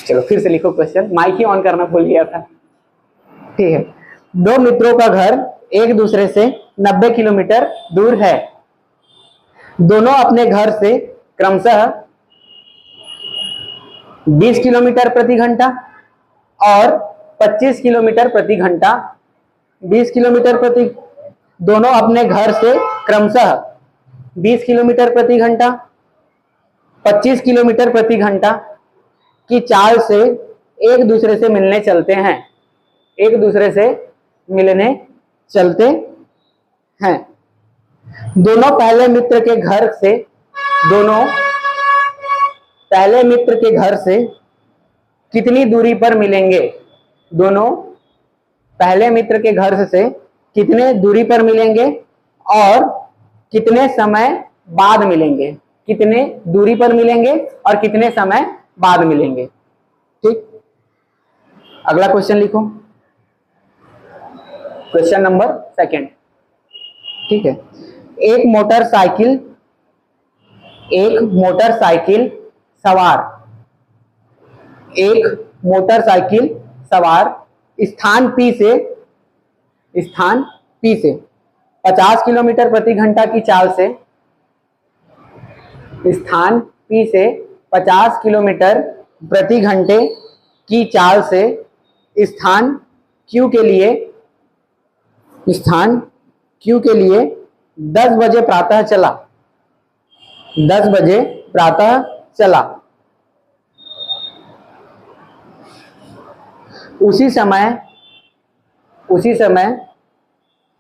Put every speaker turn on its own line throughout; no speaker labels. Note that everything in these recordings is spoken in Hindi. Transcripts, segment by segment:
चलो फिर से लिखो क्वेश्चन, माइक ही ऑन करना भूल गया था। ठीक है, दो मित्रों का घर एक दूसरे से 90 किलोमीटर दूर है। दोनों अपने घर से क्रमशः 20 किलोमीटर प्रति घंटा और 25 किलोमीटर प्रति घंटा 20 किलोमीटर प्रति दोनों अपने घर से क्रमशः 20 किलोमीटर प्रति घंटा 25 किलोमीटर प्रति घंटा की चाल से एक दूसरे से मिलने चलते हैं। एक दूसरे से मिलने चलते हैं। दोनों पहले मित्र के घर से कितनी दूरी पर मिलेंगे? दोनों पहले मित्र के घर से कितने दूरी पर मिलेंगे और कितने समय बाद मिलेंगे? कितने दूरी पर मिलेंगे और कितने समय बाद मिलेंगे। ठीक, अगला क्वेश्चन लिखो, क्वेश्चन नंबर 2। ठीक है, एक मोटरसाइकिल सवार स्थान P से 50 किलोमीटर प्रति घंटा की चाल से स्थान P से 50 किलोमीटर प्रति घंटे की चाल से स्थान Q के लिए 10 बजे प्रातः चला। 10 बजे प्रातः चला। उसी समय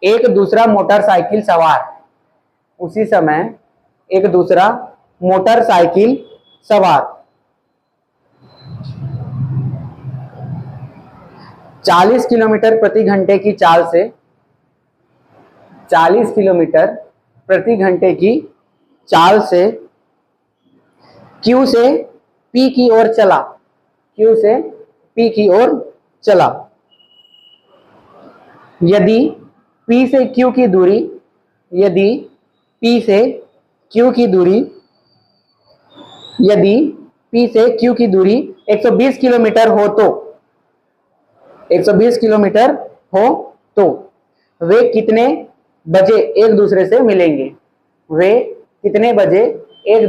एक दूसरा मोटरसाइकिल सवार 40 किलोमीटर प्रति घंटे की चाल से 40 किलोमीटर प्रति घंटे की चाल से Q से P की ओर चला। Q से P की ओर चला। यदि P से Q की दूरी 120 किलोमीटर हो तो वे कितने बजे एक दूसरे से मिलेंगे? वे कितने बजे एक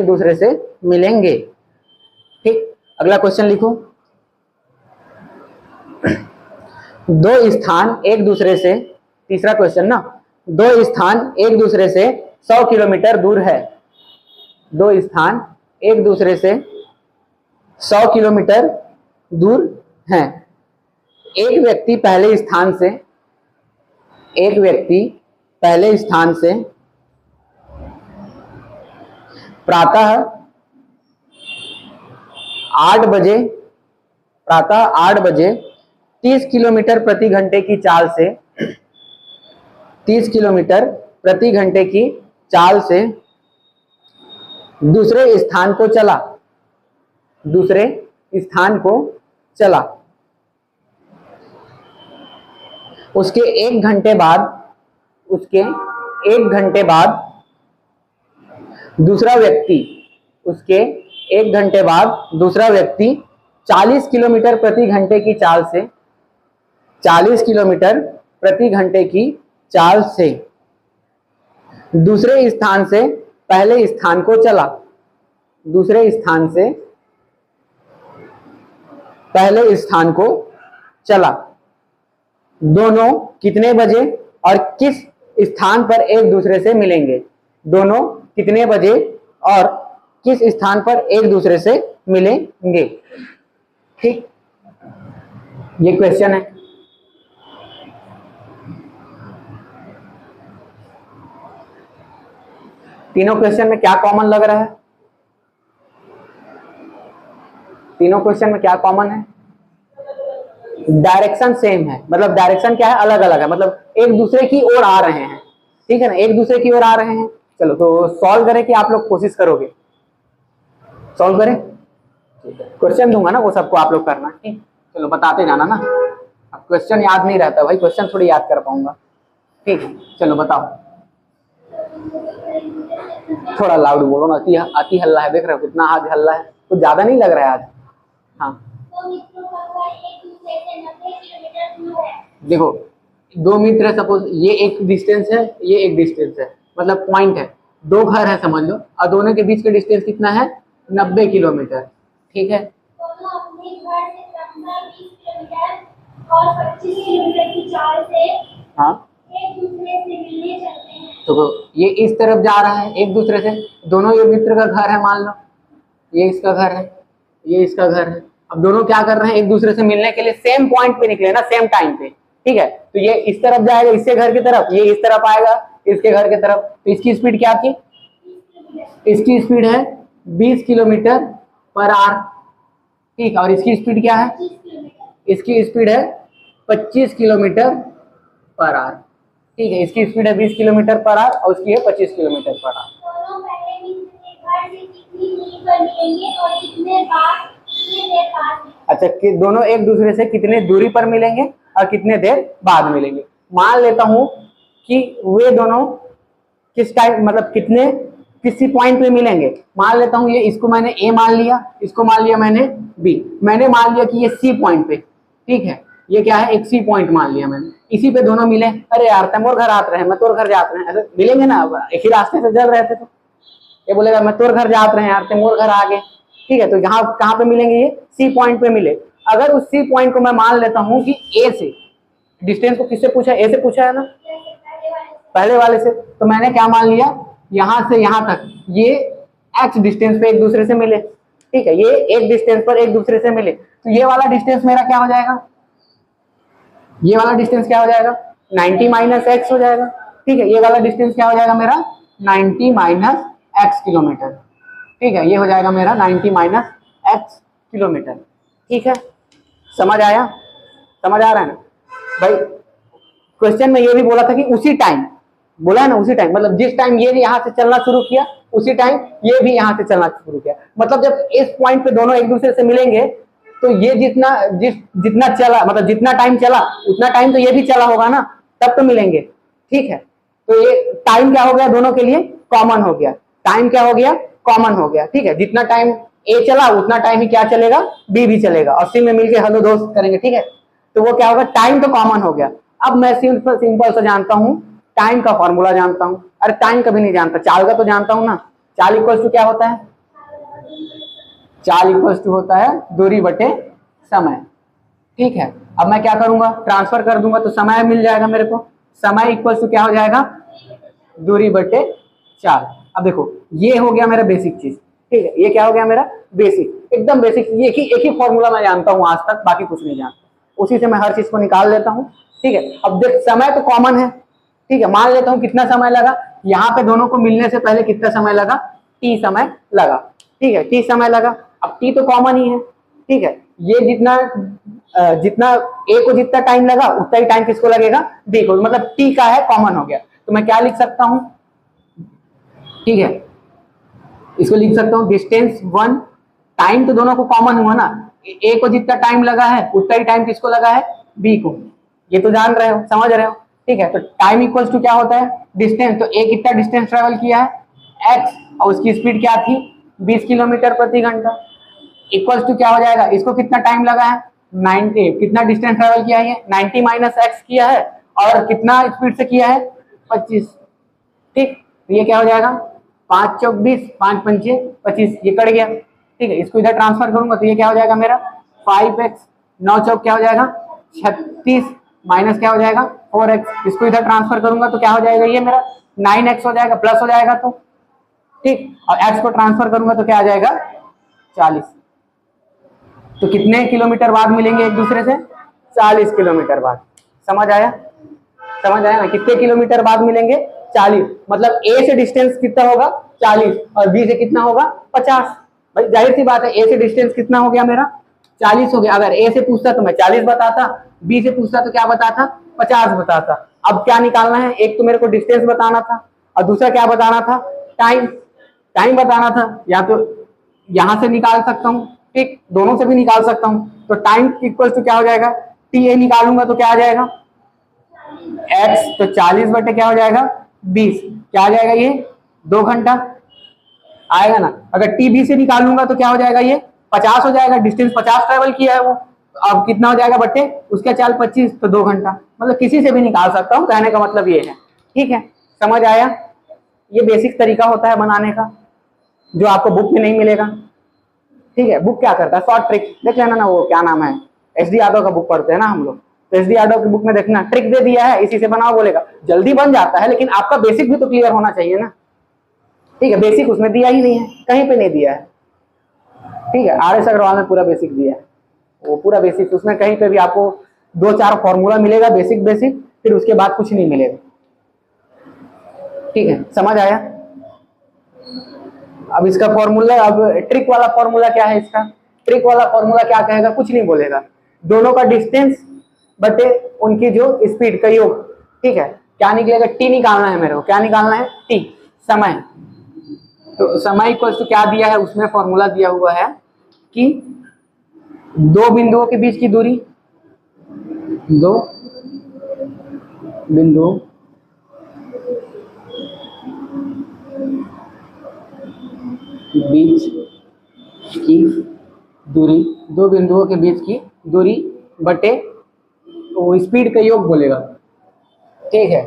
दूसरे से मिलेंगे? ठीक, अगला क्वेश्चन लिखो। तीसरा क्वेश्चन ना, दो स्थान एक दूसरे से 100 किलोमीटर दूर है। 2 स्थान एक दूसरे से 100 किलोमीटर दूर हैं। एक व्यक्ति पहले स्थान से प्रातः 8 बजे 30 किलोमीटर प्रति घंटे की चाल से 30 किलोमीटर प्रति घंटे की चाल से दूसरे स्थान को चला। उसके एक घंटे बाद दूसरा व्यक्ति 40 किलोमीटर प्रति घंटे की चाल से 40 किलोमीटर प्रति घंटे की चाल से दूसरे स्थान से पहले स्थान को चला। दूसरे स्थान से पहले स्थान को चला। दोनों कितने बजे और किस स्थान पर एक दूसरे से मिलेंगे? दोनों कितने बजे और किस स्थान पर एक दूसरे से मिलेंगे? ठीक, ये क्वेश्चन है। तीनों क्वेश्चन में क्या कॉमन लग रहा है? तीनों क्वेश्चन में क्या कॉमन है? डायरेक्शन सेम है, मतलब डायरेक्शन क्या है? अलग अलग है, मतलब एक दूसरे की ओर आ रहे हैं। ठीक है ना, एक दूसरे की ओर आ रहे हैं। चलो तो सॉल्व करें कि आप लोग कोशिश करोगे? सॉल्व करें, क्वेश्चन दूंगा ना, वो सबको आप लोग करना। ठीक, चलो बताते जाना ना। अब क्वेश्चन याद नहीं रहता भाई, क्वेश्चन थोड़ी याद कर पाऊंगा। ठीक है, चलो बताओ। थोड़ा लाउड बोलो ना, अति अति हल्ला है, देख रहे हो कितना आज हल्ला है, कुछ ज्यादा नहीं लग रहा है आज? हाँ देखो, दो मित्र है, सपोज ये एक डिस्टेंस है, ये एक डिस्टेंस है, मतलब पॉइंट है, दो घर है समझ लो, और दोनों के बीच का डिस्टेंस कितना है? 90 किलोमीटर, ठीक है। और 25 किलोमीटर की चाल से हाँ एक दूसरे से मिलने चलते हैं। तो ये इस तरफ जा रहा है एक दूसरे से, दोनों ये मित्र का घर है मान लो, ये इसका घर है, ये इसका घर है। अब दोनों क्या कर रहे हैं? एक दूसरे से मिलने के लिए सेम पॉइंट पे निकले ना, सेम टाइम पे, ठीक है। तो ये इस तरफ जाएगा इसके घर की तरफ, ये इस तरफ आएगा इसके घर की तरफ। तो इसकी स्पीड क्या थी? इसकी स्पीड है 20 किलोमीटर पर आवर, ठीक। और इसकी स्पीड क्या है? इसकी स्पीड है 25 किलोमीटर पर आवर, ठीक है। इसकी स्पीड है 20 किलोमीटर पर आवर और उसकी है 25 किलोमीटर पर आवर। अच्छा, कि दोनों एक दूसरे से कितने दूरी पर मिलेंगे और कितने देर बाद मिलेंगे? मान लेता हूं कि वे दोनों किस टाइम, मतलब कितने किसी पॉइंट पे मिलेंगे। मान लेता हूं ये, इसको मैंने ए मान लिया, इसको मान लिया मैंने बी, मैंने मान लिया कि ये सी पॉइंट पे, ठीक है। ये क्या है? एक सी पॉइंट मान लिया मैंने, इसी पे दोनों मिले। अरे यार तमोर घर आते रहे, मैं तोर घर जाते रहे, ऐसे मिलेंगे ना, एक ही रास्ते से चल रहे थे। तो ये बोलेगा मैं तोर घर जाते रहे यार, तमोर घर आगे, ठीक है। तो यहाँ कहाँ पे मिलेंगे? ये सी पॉइंट पे मिले। अगर उस सी पॉइंट को मैं मान लेता हूँ कि ए से, डिस्टेंस को किससे पूछा? ए से पूछा है ना, पहले वाले से। तो मैंने क्या मान लिया? यहां से यहां तक ये x डिस्टेंस पे एक दूसरे से मिले, ठीक है। ये एक डिस्टेंस पर एक दूसरे से मिले, तो ये वाला डिस्टेंस मेरा क्या हो जाएगा? ये वाला डिस्टेंस क्या हो जाएगा? 90 माइनस एक्स हो जाएगा, ठीक है। ये वाला डिस्टेंस क्या हो जाएगा मेरा? 90 माइनस एक्स किलोमीटर, ठीक है। ये हो जाएगा मेरा 90 माइनस एक्स किलोमीटर, ठीक है। समझ आया? समझ आ रहा है ना भाई? क्वेश्चन में ये भी बोला था कि उसी टाइम, बोला है ना उसी टाइम, मतलब जिस टाइम ये यहाँ से चलना शुरू किया उसी टाइम ये भी यहाँ से चलना शुरू किया। मतलब जब इस पॉइंट पे दोनों एक दूसरे से मिलेंगे तो ये जितना चला, मतलब जितना टाइम चला उतना टाइम तो ये भी चला होगा ना, तब तो मिलेंगे, ठीक है। तो ये टाइम क्या हो गया? दोनों के लिए कॉमन हो गया। टाइम क्या हो गया? कॉमन हो गया, ठीक है। जितना टाइम ए चला उतना टाइम ही क्या चलेगा? बी भी चलेगा, और सी में मिलके हेलो दोस्त करेंगे, ठीक है। तो वो क्या होगा? टाइम तो कॉमन हो गया। अब मैं सिंपल से जानता हूं, टाइम का फॉर्मूला जानता हूं। अरे टाइम कभी नहीं जानता, चाल का तो जानता हूं ना। चाल इक्वल टू क्या होता है? चाल इक्वल टू होता है दूरी बटे समय, ठीक है। अब मैं क्या करूंगा? ट्रांसफर कर दूंगा तो समय मिल जाएगा मेरे को। समय इक्वल टू क्या हो जाएगा? दूरी बटे चाल। अब देखो ये हो गया मेरा बेसिक चीज, ठीक है। ये क्या हो गया मेरा? बेसिक, एकदम बेसिक। एक ही फॉर्मूला मैं जानता हूं आज तक, बाकी कुछ नहीं जानता, उसी से मैं हर चीज को निकाल लेता हूं, ठीक है। अब देख समय तो कॉमन है, ठीक है। मान लेता हूं कितना समय लगा यहाँ पे दोनों को मिलने से पहले, कितना समय लगा? टी समय लगा, ठीक है। टी समय लगा। अब टी तो कॉमन ही है, ठीक है। ये जितना ए को जितना टाइम लगा उतना ही टाइम किसको लगेगा? बी को, मतलब टी का है कॉमन हो गया। तो मैं क्या लिख सकता हूं? ठीक है, इसको लिख सकता हूं डिस्टेंस 1, टाइम तो दोनों को कॉमन हुआ ना, ए को जितना टाइम लगा है उतना ही टाइम किसको लगा है? बी को। ये तो जान रहे हो, समझ रहे हो, ठीक है। तो टाइम इक्वल्स टू क्या होता है? डिस्टेंस। तो ए कितना डिस्टेंस ट्रेवल किया है? एक्स, और उसकी स्पीड क्या थी? 20 किलोमीटर प्रति घंटा। इक्वल्स टू क्या हो जाएगा? इसको कितना टाइम लगा है? 90। कितना डिस्टेंस ट्रेवल किया है? 90 माइनस एक्स किया है, और कितना स्पीड से किया है? 25, ठीक। तो ये क्या हो जाएगा? 5 चौक 20, 5 पंचे 25, ये कट गया, ठीक है। इसको इधर ट्रांसफर करूंगा तो ये क्या हो जाएगा मेरा? 5x। 9 चौक क्या हो जाएगा? 36, माइनस क्या हो जाएगा? 4x। इसको इधर ट्रांसफर करूंगा तो क्या हो जाएगा? ये मेरा 9x हो जाएगा, प्लस हो जाएगा तो, ठीक। और x को ट्रांसफर करूंगा तो क्या आ जाएगा? 40। तो कितने किलोमीटर बाद मिलेंगे एक दूसरे से? 40 किलोमीटर बाद। समझ आया? समझ आया ना? कितने किलोमीटर बाद मिलेंगे? 40। मतलब ए से डिस्टेंस कितना होगा? 40, और बी से कितना होगा? 50। भाई जाहिर सी बात है, ए से डिस्टेंस कितना हो गया मेरा? 40 हो गया। अगर ए से पूछता तो मैं 40 बताता, बी से पूछता तो क्या बताता? 50 बताता। अब क्या निकालना है? एक तो मेरे को डिस्टेंस बताना था, और दूसरा क्या बताना था? टाइम। टाइम बताना था, या तो यहां से निकाल सकता हूँ, ठीक, दोनों से भी निकाल सकता हूँ। तो टाइम इक्वल टू क्या हो जाएगा? टी ए निकालूंगा तो क्या आ जाएगा? एक्स। तो 40 बटे क्या हो जाएगा? 20। क्या आ जाएगा ये? 2 घंटा आएगा ना। अगर टी बी से निकालूंगा तो क्या हो जाएगा, ये 50 हो जाएगा, डिस्टेंस 50 ट्रेवल किया है वो। अब कितना हो जाएगा बट्टे उसका चाल 25, तो 2 घंटा। मतलब किसी से भी निकाल सकता हूँ, कहने का मतलब ये है। ठीक है, समझ आया। ये बेसिक तरीका होता है बनाने का, जो आपको बुक में नहीं मिलेगा। ठीक है, बुक क्या करता है, शॉर्ट ट्रिक देख लेना ना, वो क्या नाम है, एस डी यादव का बुक पढ़ते हैं ना हम लोग, तो एस डी यादव की बुक में देखना, ट्रिक दे दिया है, इसी से बनाओ बोलेगा, जल्दी बन जाता है, लेकिन आपका बेसिक भी तो क्लियर होना चाहिए ना। ठीक है, बेसिक उसमें दिया ही नहीं है, कहीं पे नहीं दिया है। ठीक है, आर एस अग्रवाल में पूरा बेसिक दिया है, वो पूरा बेसिक, उसमें कहीं पे भी आपको 2-4 फॉर्मूला मिलेगा, बेसिक बेसिक, फिर उसके बाद कुछ नहीं मिलेगा। ठीक है, समझ आया। अब इसका फॉर्मूला, अब ट्रिक वाला फॉर्मूला क्या है इसका, ट्रिक वाला फॉर्मूला क्या कहेगा, कुछ नहीं बोलेगा, दोनों का डिस्टेंस बटे उनकी जो स्पीड का योग। ठीक है, क्या निकलेगा, टी निकालना है मेरे को, क्या निकालना है, टी, समय। तो समय इक्वल टू क्या दिया है, उसमें फॉर्मूला दिया हुआ है कि 2 बिंदुओं के बीच की दूरी, 2 बिंदुओं बीच की दूरी, 2 बिंदुओं के बीच की दूरी बटे वो स्पीड का योग बोलेगा। ठीक है,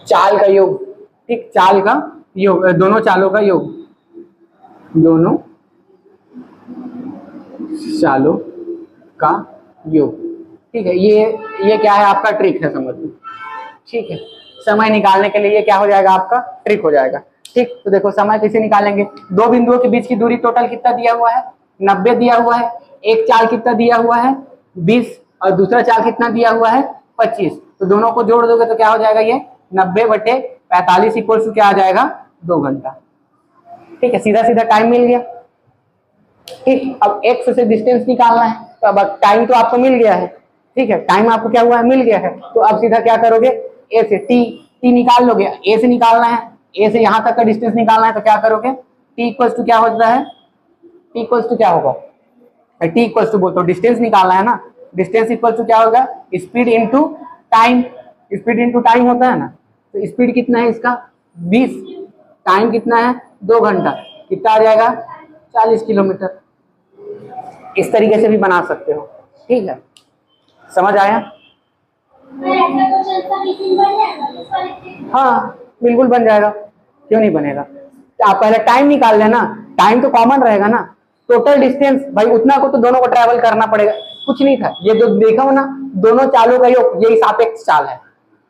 चाल का योग, ठीक, चाल का योग, दोनों चालों का योग, दोनों चालों का योग। ठीक है, ये क्या है आपका ट्रिक है, समझ लो। ठीक है, समय निकालने के लिए ये क्या हो जाएगा आपका, ट्रिक हो जाएगा। ठीक, तो देखो समय कैसे निकालेंगे, 2 बिंदुओं के बीच की दूरी टोटल कितना दिया हुआ है, 90 दिया हुआ है, एक चाल कितना दिया हुआ है, 20, और दूसरा चाल कितना दिया हुआ है, 25, तो दोनों को जोड़ दोगे तो क्या हो जाएगा, ये 90/45 इक्वल टू क्या आ जाएगा, 2 घंटा। ठीक है, सीधा सीधा टाइम मिल गया। ठीक, अब एक्स से डिस्टेंस निकालना है, तो अब टाइम तो आपको मिल गया है। ठीक है, टाइम आपको क्या हुआ है, मिल गया है, तो अब सीधा क्या करोगे, ए से टी निकाल लोगे, ए से निकालना है, ए से यहाँ तक का डिस्टेंस निकालना है, तो क्या करोगे, टी इक्वल्स टू क्या होता है, टी इक्वल्स टू क्या होगा, टी इक्वल्स टू बोल तो डिस्टेंस निकालना है ना, डिस्टेंस इक्वल टू क्या होगा, speed into time, speed into time होता है ना, तो स्पीड कितना है इसका 20, टाइम कितना है 2 घंटा, कितना आ जाएगा 40 किलोमीटर। इस तरीके से भी बना सकते हो। ठीक है, समझ आया। हाँ बिल्कुल बन जाएगा, क्यों नहीं बनेगा। तो आप पहले टाइम निकाल लेना, टाइम तो कॉमन रहेगा ना, टोटल डिस्टेंस भाई उतना को तो दोनों को ट्रैवल करना पड़ेगा, कुछ नहीं था, ये जो देखा हो ना, दोनों चालों का योग, यही सापेक्ष चाल है,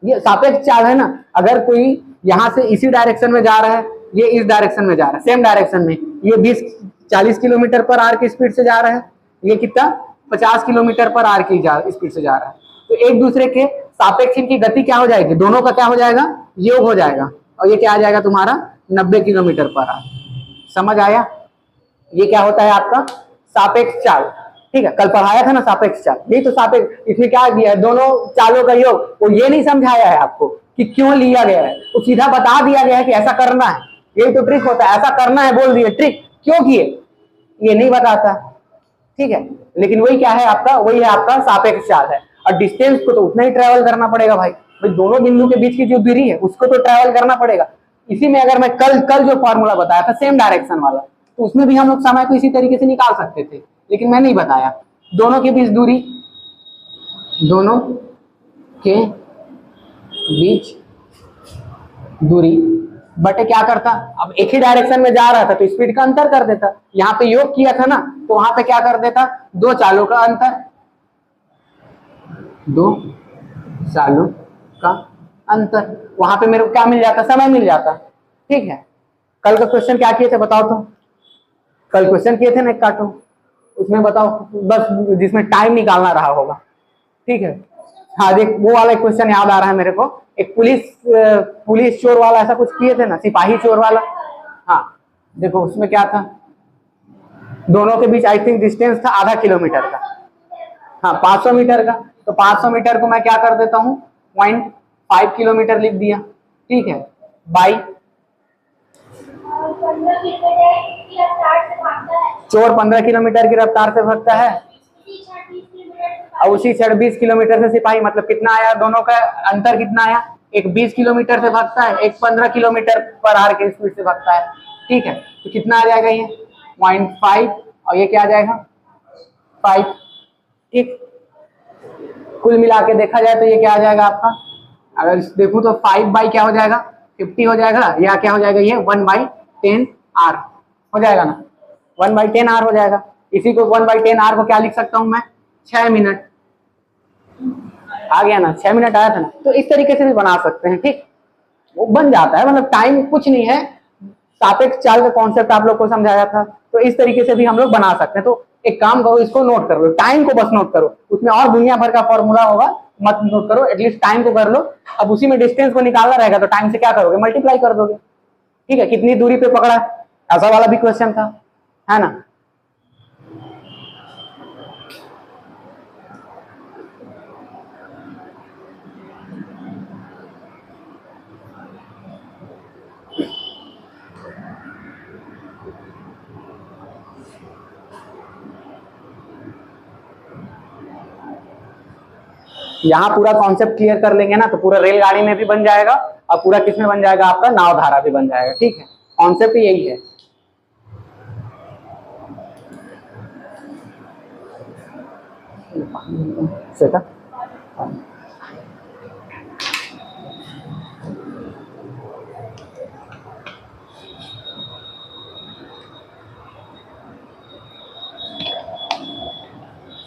ये सापेक्ष चाल है ना। अगर कोई यहाँ से इसी डायरेक्शन में जा रहा है, ये इस डायरेक्शन में जा रहा है, सेम डायरेक्शन में, ये 20-40 किलोमीटर पर आवर की स्पीड से जा रहा है, ये कितना 50 किलोमीटर पर आवर की स्पीड से जा रहा है, तो एक दूसरे के सापेक्ष इनकी गति क्या हो जाएगी, दोनों का क्या हो जाएगा, योग हो जाएगा, और ये क्या आ जाएगा तुम्हारा 90 किलोमीटर पर आवर। समझ आया, ये क्या होता है आपका सापेक्ष चाल। ठीक है, कल पढ़ाया था ना सापेक्ष चाल, यही तो सापेक्ष, इसमें क्या दिया है, दोनों चालों का योग, वो ये नहीं समझाया है आपको कि क्यों लिया गया है, वो सीधा बता दिया गया है कि ऐसा करना है, यही तो ट्रिक होता है, ऐसा करना है बोल दिए, ट्रिक क्यों किए ये नहीं बताता। ठीक है, लेकिन वही क्या है आपका, वही है आपका सापेक्ष चाल है, और डिस्टेंस को तो उतना ही ट्रैवल करना पड़ेगा भाई, दोनों बिंदु के बीच की जो दूरी है उसको तो ट्रैवल करना पड़ेगा। इसी में अगर मैं कल जो फॉर्मूला बताया था सेम डायरेक्शन वाला, तो उसमें भी हम लोग समय को इसी तरीके से निकाल सकते थे, लेकिन मैं नहीं बताया। दोनों के बीच दूरी, दोनों के बीच दूरी बटे क्या करता, अब एक ही डायरेक्शन में जा रहा था तो स्पीड का अंतर कर देता, यहाँ पे योग किया था ना तो वहां पे क्या कर देता, 2 चालों का अंतर, 2 चालों का अंतर, वहां पे मेरे को क्या मिल जाता, समय मिल जाता। ठीक है, कल का क्वेश्चन क्या किए थे बताओ, तो कल क्वेश्चन किए थे ना काटो, उसमें बताओ बस, जिसमें टाइम निकालना रहा होगा। ठीक है, हाँ देख वो वाला क्वेश्चन याद आ रहा है मेरे को, एक पुलिस चोर वाला ऐसा कुछ किए थे ना, सिपाही चोर वाला। हाँ देखो उसमें क्या था, दोनों के बीच आई थिंक डिस्टेंस था आधा किलोमीटर का, हाँ 500 मीटर का, तो 500 मीटर को मैं क्या कर देता हूँ 0.5 किलोमीटर लिख दिया। ठीक है, बाई चोर 15 किलोमीटर की रफ्तार से भागता है, और उसी क्षण 20 किलोमीटर से सिपाही, मतलब कितना आया, दोनों का अंतर कितना आया एक 20 किलोमीटर से भागता है, एक 15 किलोमीटर पर आवर के स्पीड से भागता है। ठीक है, तो कितना आ जाएगा ये 0.5 और ये क्या आ जाएगा 5। ठीक, कुल मिला के देखा जाए तो ये क्या आ जाएगा आपका, अगर देखूं तो 5 क्या हो जाएगा 50 हो जाएगा, या क्या हो जाएगा ये 1/10 आर हो जाएगा ना, 1/10 आर हो जाएगा। इसी को 1/10 आर को क्या लिख सकता हूं मैं 6 मिनट। आ गया ना, 6 मिनट आया था ना। तो इस तरीके से भी बना सकते हैं। ठीक, वो बन जाता है, मतलब टाइम कुछ नहीं है। सापेक्ष चाल का कॉन्सेप्ट आप लोग को समझाया था, तो इस तरीके से भी हम लोग बना सकते हैं। तो एक काम करो, इसको नोट कर लो, टाइम को बस नोट करो, उसमें और दुनिया भर का फॉर्मूला होगा, मत नोट करो, एटलीस्ट टाइम को कर लो। अब उसी में डिस्टेंस को निकालना रहेगा, तो टाइम से क्या करोगे मल्टीप्लाई कर दोगे। ठीक है, कितनी दूरी पे पकड़ा, ऐसा वाला भी क्वेश्चन था, है ना। यहाँ पूरा कॉन्सेप्ट क्लियर कर लेंगे ना, तो पूरा रेलगाड़ी में भी बन जाएगा और पूरा किस में बन जाएगा आपका नाव धारा भी बन जाएगा। ठीक है, कॉन्सेप्ट यही है।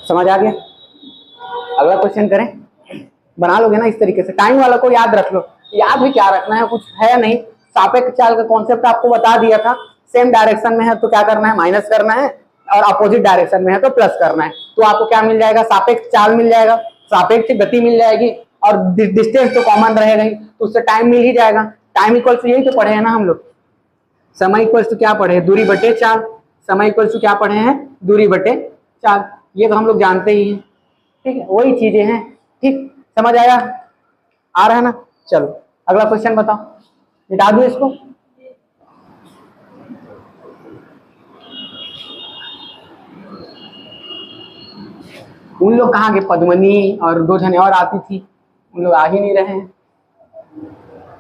समझ आ गया। अगला क्वेश्चन करें, बना लोगे ना इस तरीके से। टाइम वाला को याद रख लो, याद भी क्या रखना है, कुछ है नहीं। सापेक्ष चाल का कॉन्सेप्ट आपको बता दिया था, सेम डायरेक्शन में है तो क्या करना है माइनस करना है, और अपोजिट डायरेक्शन में है तो प्लस करना है। तो आपको क्या मिल जाएगा सापेक्ष चाल मिल जाएगा, सापेक्ष गति मिल जाएगी, और डिस्टेंस तो कॉमन रहेगा ही, तो उससे टाइम मिल ही जाएगा। टाइम इक्वल टू यही तो पढ़े हैं ना हम लोग, समय इक्वल टू क्या पढ़े हैं दूरी बटे चाल, समय इक्वल टू क्या पढ़े हैं दूरी बटे चाल, ये तो हम लोग जानते ही हैं। ठीक है, वही चीजें हैं। ठीक, समझ आया, आ रहा है ना। चलो अगला क्वेश्चन बताओ, मिटा दो इसको। उन लोग कहाँ गए, पद्मनी और 2 जने और आती थी, उन लोग आ ही नहीं रहे हैं।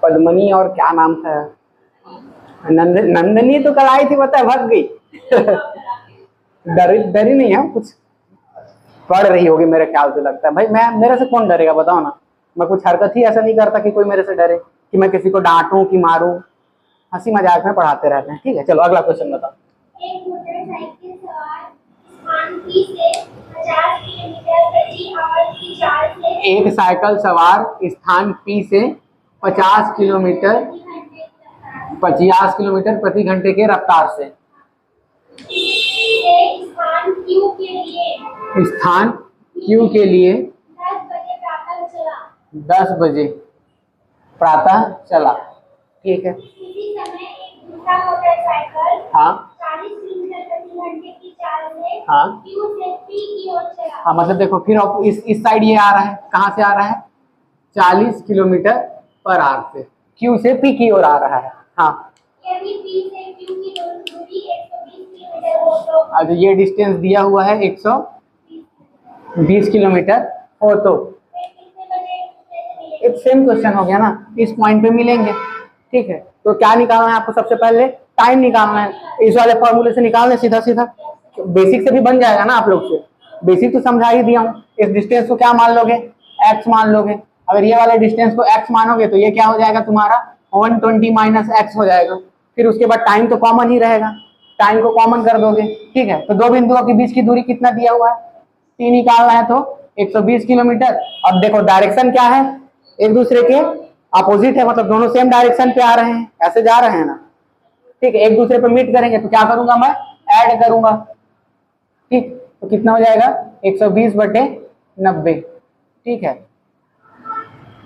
पद्मनी और क्या नाम था, नंदनी तो कल आई थी, पता है भाग गई। डरी नहीं है, कुछ पढ़ रही होगी मेरे ख्याल से, लगता है। भाई मैं, मेरे से कौन डरेगा बताओ ना, मैं कुछ हरकत ही ऐसा नहीं करता कि कोई मेरे से डरे, कि मैं किसी को डांटूं कि मारूं। हंसी मजाक में पढ़ाते रहते हैं। ठीक है, चलो अगला क्वेश्चन बताओ।
एक मोटरसाइकिल सवार स्थान P से 50 किलोमीटर प्रति आवर की चाल से,
एक साइकिल सवार स्थान P से 50 किलोमीटर 50 किलोमीटर प्रति घंटे के रफ्तार से
स्थान Q के लिए,
स्थान Q के लिए 10 बजे प्रातः चला। ठीक है,
उसी समय एक दूसरा मोटरसाइकिल
हाँ
40 किलोमीटर प्रति घंटे की चाल से
हाँ
Q से P की ओर चला।
हाँ, मतलब देखो फिर इस साइड ये आ रहा है, कहाँ से आ रहा है 40 किलोमीटर पर आवर से Q से P की ओर आ रहा है। हाँ,
यदि P से Q की दूरी 120 किलोमीटर हो तो,
अब ये डिस्टेंस दिया हुआ है 120 किलोमीटर हो तो एक सेम क्वेश्चन हो गया ना, इस पॉइंट पे मिलेंगे। ठीक है, तो क्या निकालना है आपको, सबसे पहले टाइम निकालना है। इस वाले फॉर्मूले से निकालना सीधा सीधा, बेसिक से भी बन जाएगा ना आप लोग से, बेसिक तो समझा ही दिया हूँ। इस डिस्टेंस को क्या मान लोगे x मान लोगे, अगर ये वाले डिस्टेंस को x मानोगे तो ये क्या हो जाएगा तुम्हारा 120 माइनस x हो जाएगा। फिर उसके बाद टाइम तो कॉमन ही रहेगा, टाइम को कॉमन कर दोगे। ठीक है, तो दो बिंदुओं के बीच की दूरी कितना दिया हुआ है t निकालना है तो 120 किलोमीटर। अब देखो डायरेक्शन क्या है, एक दूसरे के अपोजिट है, मतलब दोनों सेम डायरेक्शन पे आ रहे हैं, ऐसे जा रहे हैं ना। ठीक है, एक दूसरे पे मीट करेंगे तो क्या करूंगा मैं ऐड करूंगा। ठीक, तो कितना हो जाएगा 120 बटे 90। ठीक है,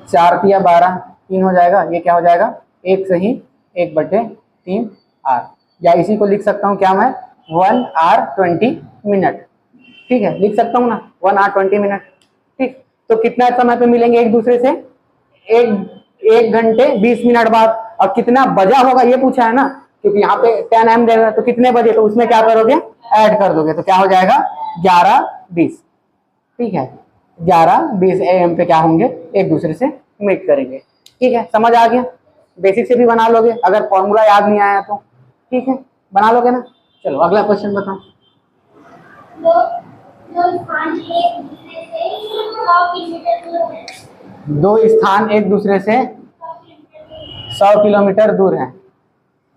4 तिया 12 3 हो जाएगा, ये क्या हो जाएगा 1 सही 1 बटे 3 आर, या इसी को लिख सकता हूँ क्या मैं 1 आर 20 मिनट। ठीक है, लिख सकता हूँ ना 1 आर 20 मिनट। ठीक, तो कितना समय पे मिलेंगे एक दूसरे से, एक घंटे 20 मिनट बाद। और कितना बजा होगा ये पूछा है ना, क्योंकि यहाँ पे 10 m देगा, तो कितने बजे, तो उसमें क्या करोगे ऐड कर दोगे, तो क्या हो जाएगा 11:20। ठीक है, 11:20 AM पे क्या होंगे एक दूसरे से मीट करेंगे। ठीक है, समझ आ गया। बेसिक से भी बना लोगे, अगर फॉर्मूला याद नहीं आया तो ठीक है, बना लोगे ना। चलो अगला क्वेश्चन बताओ।
दो दो स्थान एक दूसरे से 100 किलोमीटर दूर है।
दो स्थान एक दूसरे से
100 किलोमीटर
100 किलोमीटर
दूर
दूर है।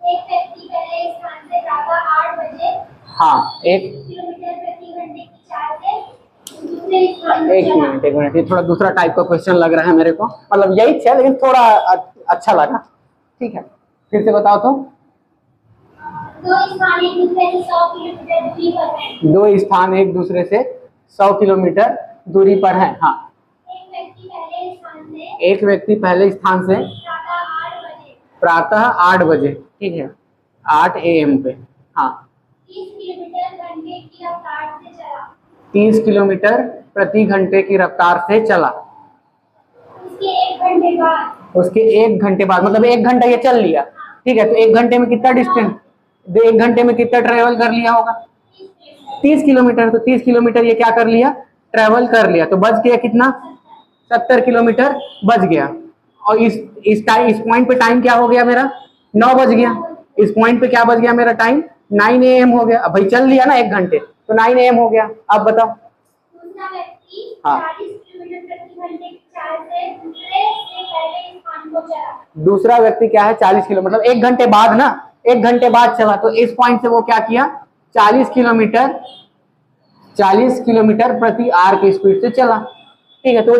एक व्यक्ति पहले स्थान से प्रातः 8 बजे
हाँ, 1
किलोमीटर प्रति घंटे की चाल से दूसरे स्थान पर
एक
चला।
मिनट एक मिनट, ये थोड़ा दूसरा टाइप का क्वेश्चन लग रहा है मेरे को, मतलब यही था लेकिन थोड़ा अच्छा लगा। ठीक है, फिर से बताओ तो।
दो स्थान एक दूसरे से 100 किलोमीटर दूरी पर हैं।
दो स्थान एक दूसरे से 100 किलोमीटर दूरी पर है। हाँ,
एक व्यक्ति पहले स्थान से
एक व्यक्ति पहले स्थान से
प्रातः 8 बजे
प्रातः 8 बजे, ठीक है, 8 AM पे, हाँ
30 किलोमीटर घंटे की रफ्तार से चला।
30 किलोमीटर प्रति घंटे की रफ्तार से चला।
उसके 1 घंटे बाद
मतलब 1 घंटा ये चल लिया, ठीक है, तो 1 घंटे में कितना डिस्टेंस, 1 घंटे में कितना ट्रेवल कर लिया होगा? 30 किलोमीटर। तो 30 किलोमीटर ये क्या कर लिया, ट्रेवल कर लिया, तो बच गया कितना, 70 किलोमीटर बच गया। और इस पॉइंट पे टाइम क्या हो गया मेरा, 9 बज गया। इस पॉइंट पे क्या बच गया मेरा टाइम, 9 AM हो गया। अब भाई चल लिया ना 1 घंटे, तो 9 AM हो गया। अब बताओ।
दूसरा व्यक्ति
हाँ।
40 किलोमीटर प्रति घंटे की चाल से दूसरे से पहले स्थान को चला।
दूसरा व्यक्ति क्या है, 40 किलो, मतलब 1 घंटे बाद ना, 1 घंटे बाद चला, तो इस पॉइंट से वो क्या किया, 40 किलोमीटर प्रति आवर की स्पीड से चला। ठीक है, तो वो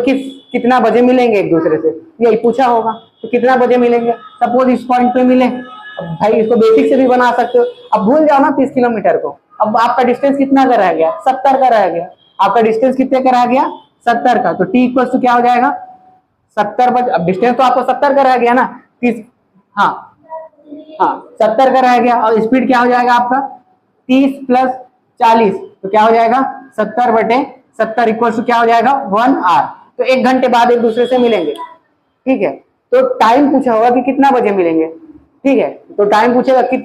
कितना बजे मिलेंगे एक दूसरे से, यही पूछा होगा। तो कितना बजे मिलेंगे, सपोज इस पॉइंट पे मिले। अब भाई इसको बेसिक से भी बना सकते हो, अब भूल जाओ ना 30 किलोमीटर को। अब आपका डिस्टेंस कितना का रह गया, 70 का रह गया। आपका डिस्टेंस कितने का रह गया, 70 का। तो टी इक्वल टू क्या हो जाएगा, 70 बजे। अब डिस्टेंस तो आपको 70 का रह गया ना, 30, हाँ 70 का रह गया। और स्पीड क्या हो जाएगा आपका, 30 + 40, तो क्या हो जाएगा 70/70 इक्वल टू क्या हो जाएगा 1 आवर। तो 1 घंटे बाद एक दूसरे से मिलेंगे। ठीक है, तो टाइम पूछा होगा कि कितना बजे मिलेंगे। ठीक है, तो टाइम पूछेगा कि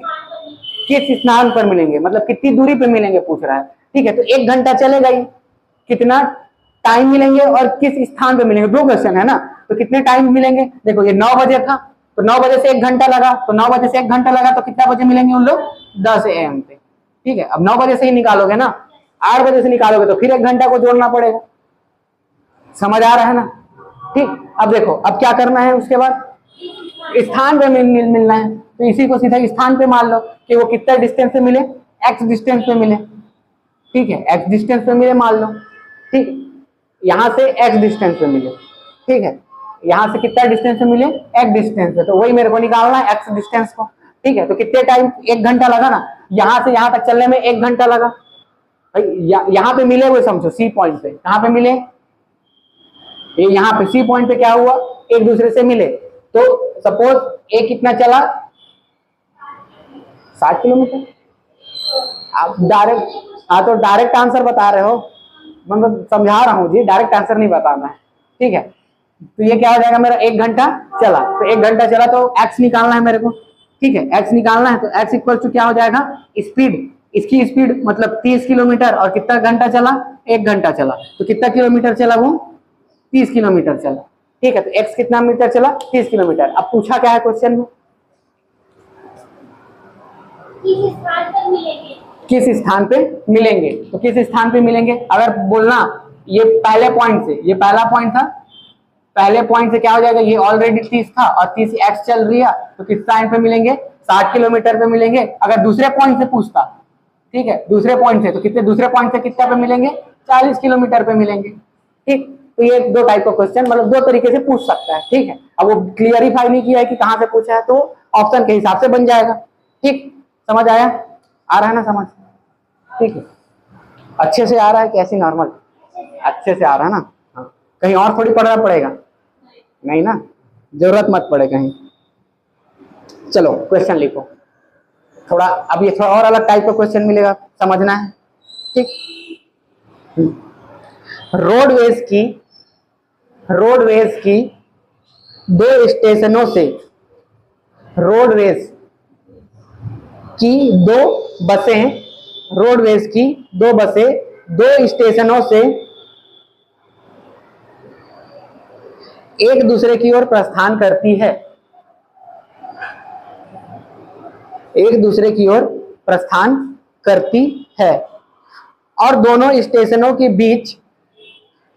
किस स्थान पर मिलेंगे, मतलब कितनी दूरी पे मिलेंगे पूछ रहा है। ठीक है, तो 1 घंटा चलेगा ही, कितना टाइम मिलेंगे और किस स्थान पे मिलेंगे, 2 क्वेश्चन है ना। तो कितने टाइम मिलेंगे, देखो ये 9 बजे था, तो 9 बजे से 1 घंटा लगा, तो 9 बजे से 1 घंटा लगा, तो कितना बजे मिलेंगे उन लोग, 10 AM पे। ठीक है, अब 9 बजे से ही निकालोगे ना, 8 बजे से निकालोगे तो फिर 1 घंटा को जोड़ना पड़ेगा। समझ आ रहा है ना। ठीक, अब देखो अब क्या करना है, उसके बाद स्थान पे मिलना है। तो इसी को सीधा स्थान पे मान लो कि वो कितना डिस्टेंस पे मिले, x डिस्टेंस पे मिले। ठीक है, x डिस्टेंस पे मिले मान लो। ठीक, यहां से x डिस्टेंस पे मिले। ठीक है, यहां से कितना डिस्टेंस पे मिले, x डिस्टेंस पे, तो वही मेरे को निकालना है x डिस्टेंस को। ठीक है, तो कितने टाइम, 1 घंटा लगा ना, यहां से यहां तक चलने में 1 घंटा लगा। यहां पे मिले हुए समझो C पॉइंट पे, कहां पे मिले, ये यहाँ पे C पॉइंट पे क्या हुआ, एक दूसरे से मिले। तो सपोज एक कितना चला, 60 किलोमीटर। आप डायरेक्ट, हाँ तो डायरेक्ट आंसर बता रहे हो, मतलब समझा रहा हूँ जी, डायरेक्ट आंसर नहीं बताना है। ठीक है, तो ये क्या हो जाएगा मेरा, 1 घंटा चला, तो 1 घंटा चला तो x निकालना है मेरे को। ठीक है, x निकालना है, तो x इक्वल टू क्या हो जाएगा, स्पीड, इसकी स्पीड मतलब 30 किलोमीटर, और कितना घंटा चला, 1 घंटा चला, तो कितना किलोमीटर चला वो, 30 किलोमीटर चला। ठीक है, तो x कितना मीटर चला, 30 किलोमीटर। अब पूछा क्या है क्वेश्चन में,
किस स्थान पर मिलेंगे।
किस स्थान पे मिलेंगे, तो किस स्थान पे मिलेंगे, अगर बोलना ये पहले पॉइंट से, ये पहला पॉइंट था, पहले पॉइंट से क्या हो जाएगा, ये ऑलरेडी 30 था और 30 x चल रही है, तो किस टाइम पे मिलेंगे, 60 किलोमीटर पे मिलेंगे। अगर दूसरे पॉइंट से पूछता, ठीक है, दूसरे पॉइंट से, तो कितने, दूसरे पॉइंट से कितना पे मिलेंगे, 40 किलोमीटर पे मिलेंगे। ठीक, तो ये 2 टाइप का क्वेश्चन, मतलब 2 तरीके से पूछ सकता है। ठीक है, अब वो क्लियरिफाई नहीं किया है कि कहां से पूछा है, तो ऑप्शन के हिसाब से बन जाएगा। ठीक, समझ आया, आ रहा है ना समझ, ठीक है, अच्छे से आ रहा है कि ऐसे नॉर्मल, अच्छे से आ रहा है ना। हाँ, कहीं और थोड़ी पढ़ना पड़ेगा, नहीं ना, जरूरत मत पड़े कहीं। चलो क्वेश्चन लिखो थोड़ा, अब ये थोड़ा और अलग टाइप का क्वेश्चन मिलेगा, समझना है। ठीक, रोडवेज की 2 स्टेशनों से, रोडवेज की 2 बसें, रोडवेज की 2 बसें 2 स्टेशनों से एक दूसरे की ओर प्रस्थान करती है, एक दूसरे की ओर प्रस्थान करती है और दोनों स्टेशनों के बीच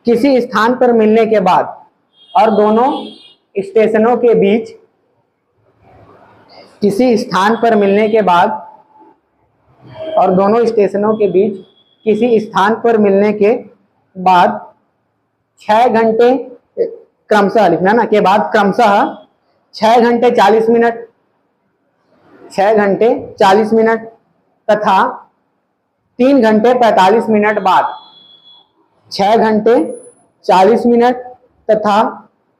किसी स्थान पर मिलने के बाद, और दोनों स्टेशनों के बीच किसी स्थान पर मिलने के बाद, और दोनों स्टेशनों के बीच किसी स्थान पर मिलने के बाद 6 घंटे क्रमशः लिखना ना, के बाद क्रमशः 6 घंटे 40 मिनट, 6 घंटे 40 मिनट तथा 3 घंटे 45 मिनट बाद, 6 घंटे 40 मिनट तथा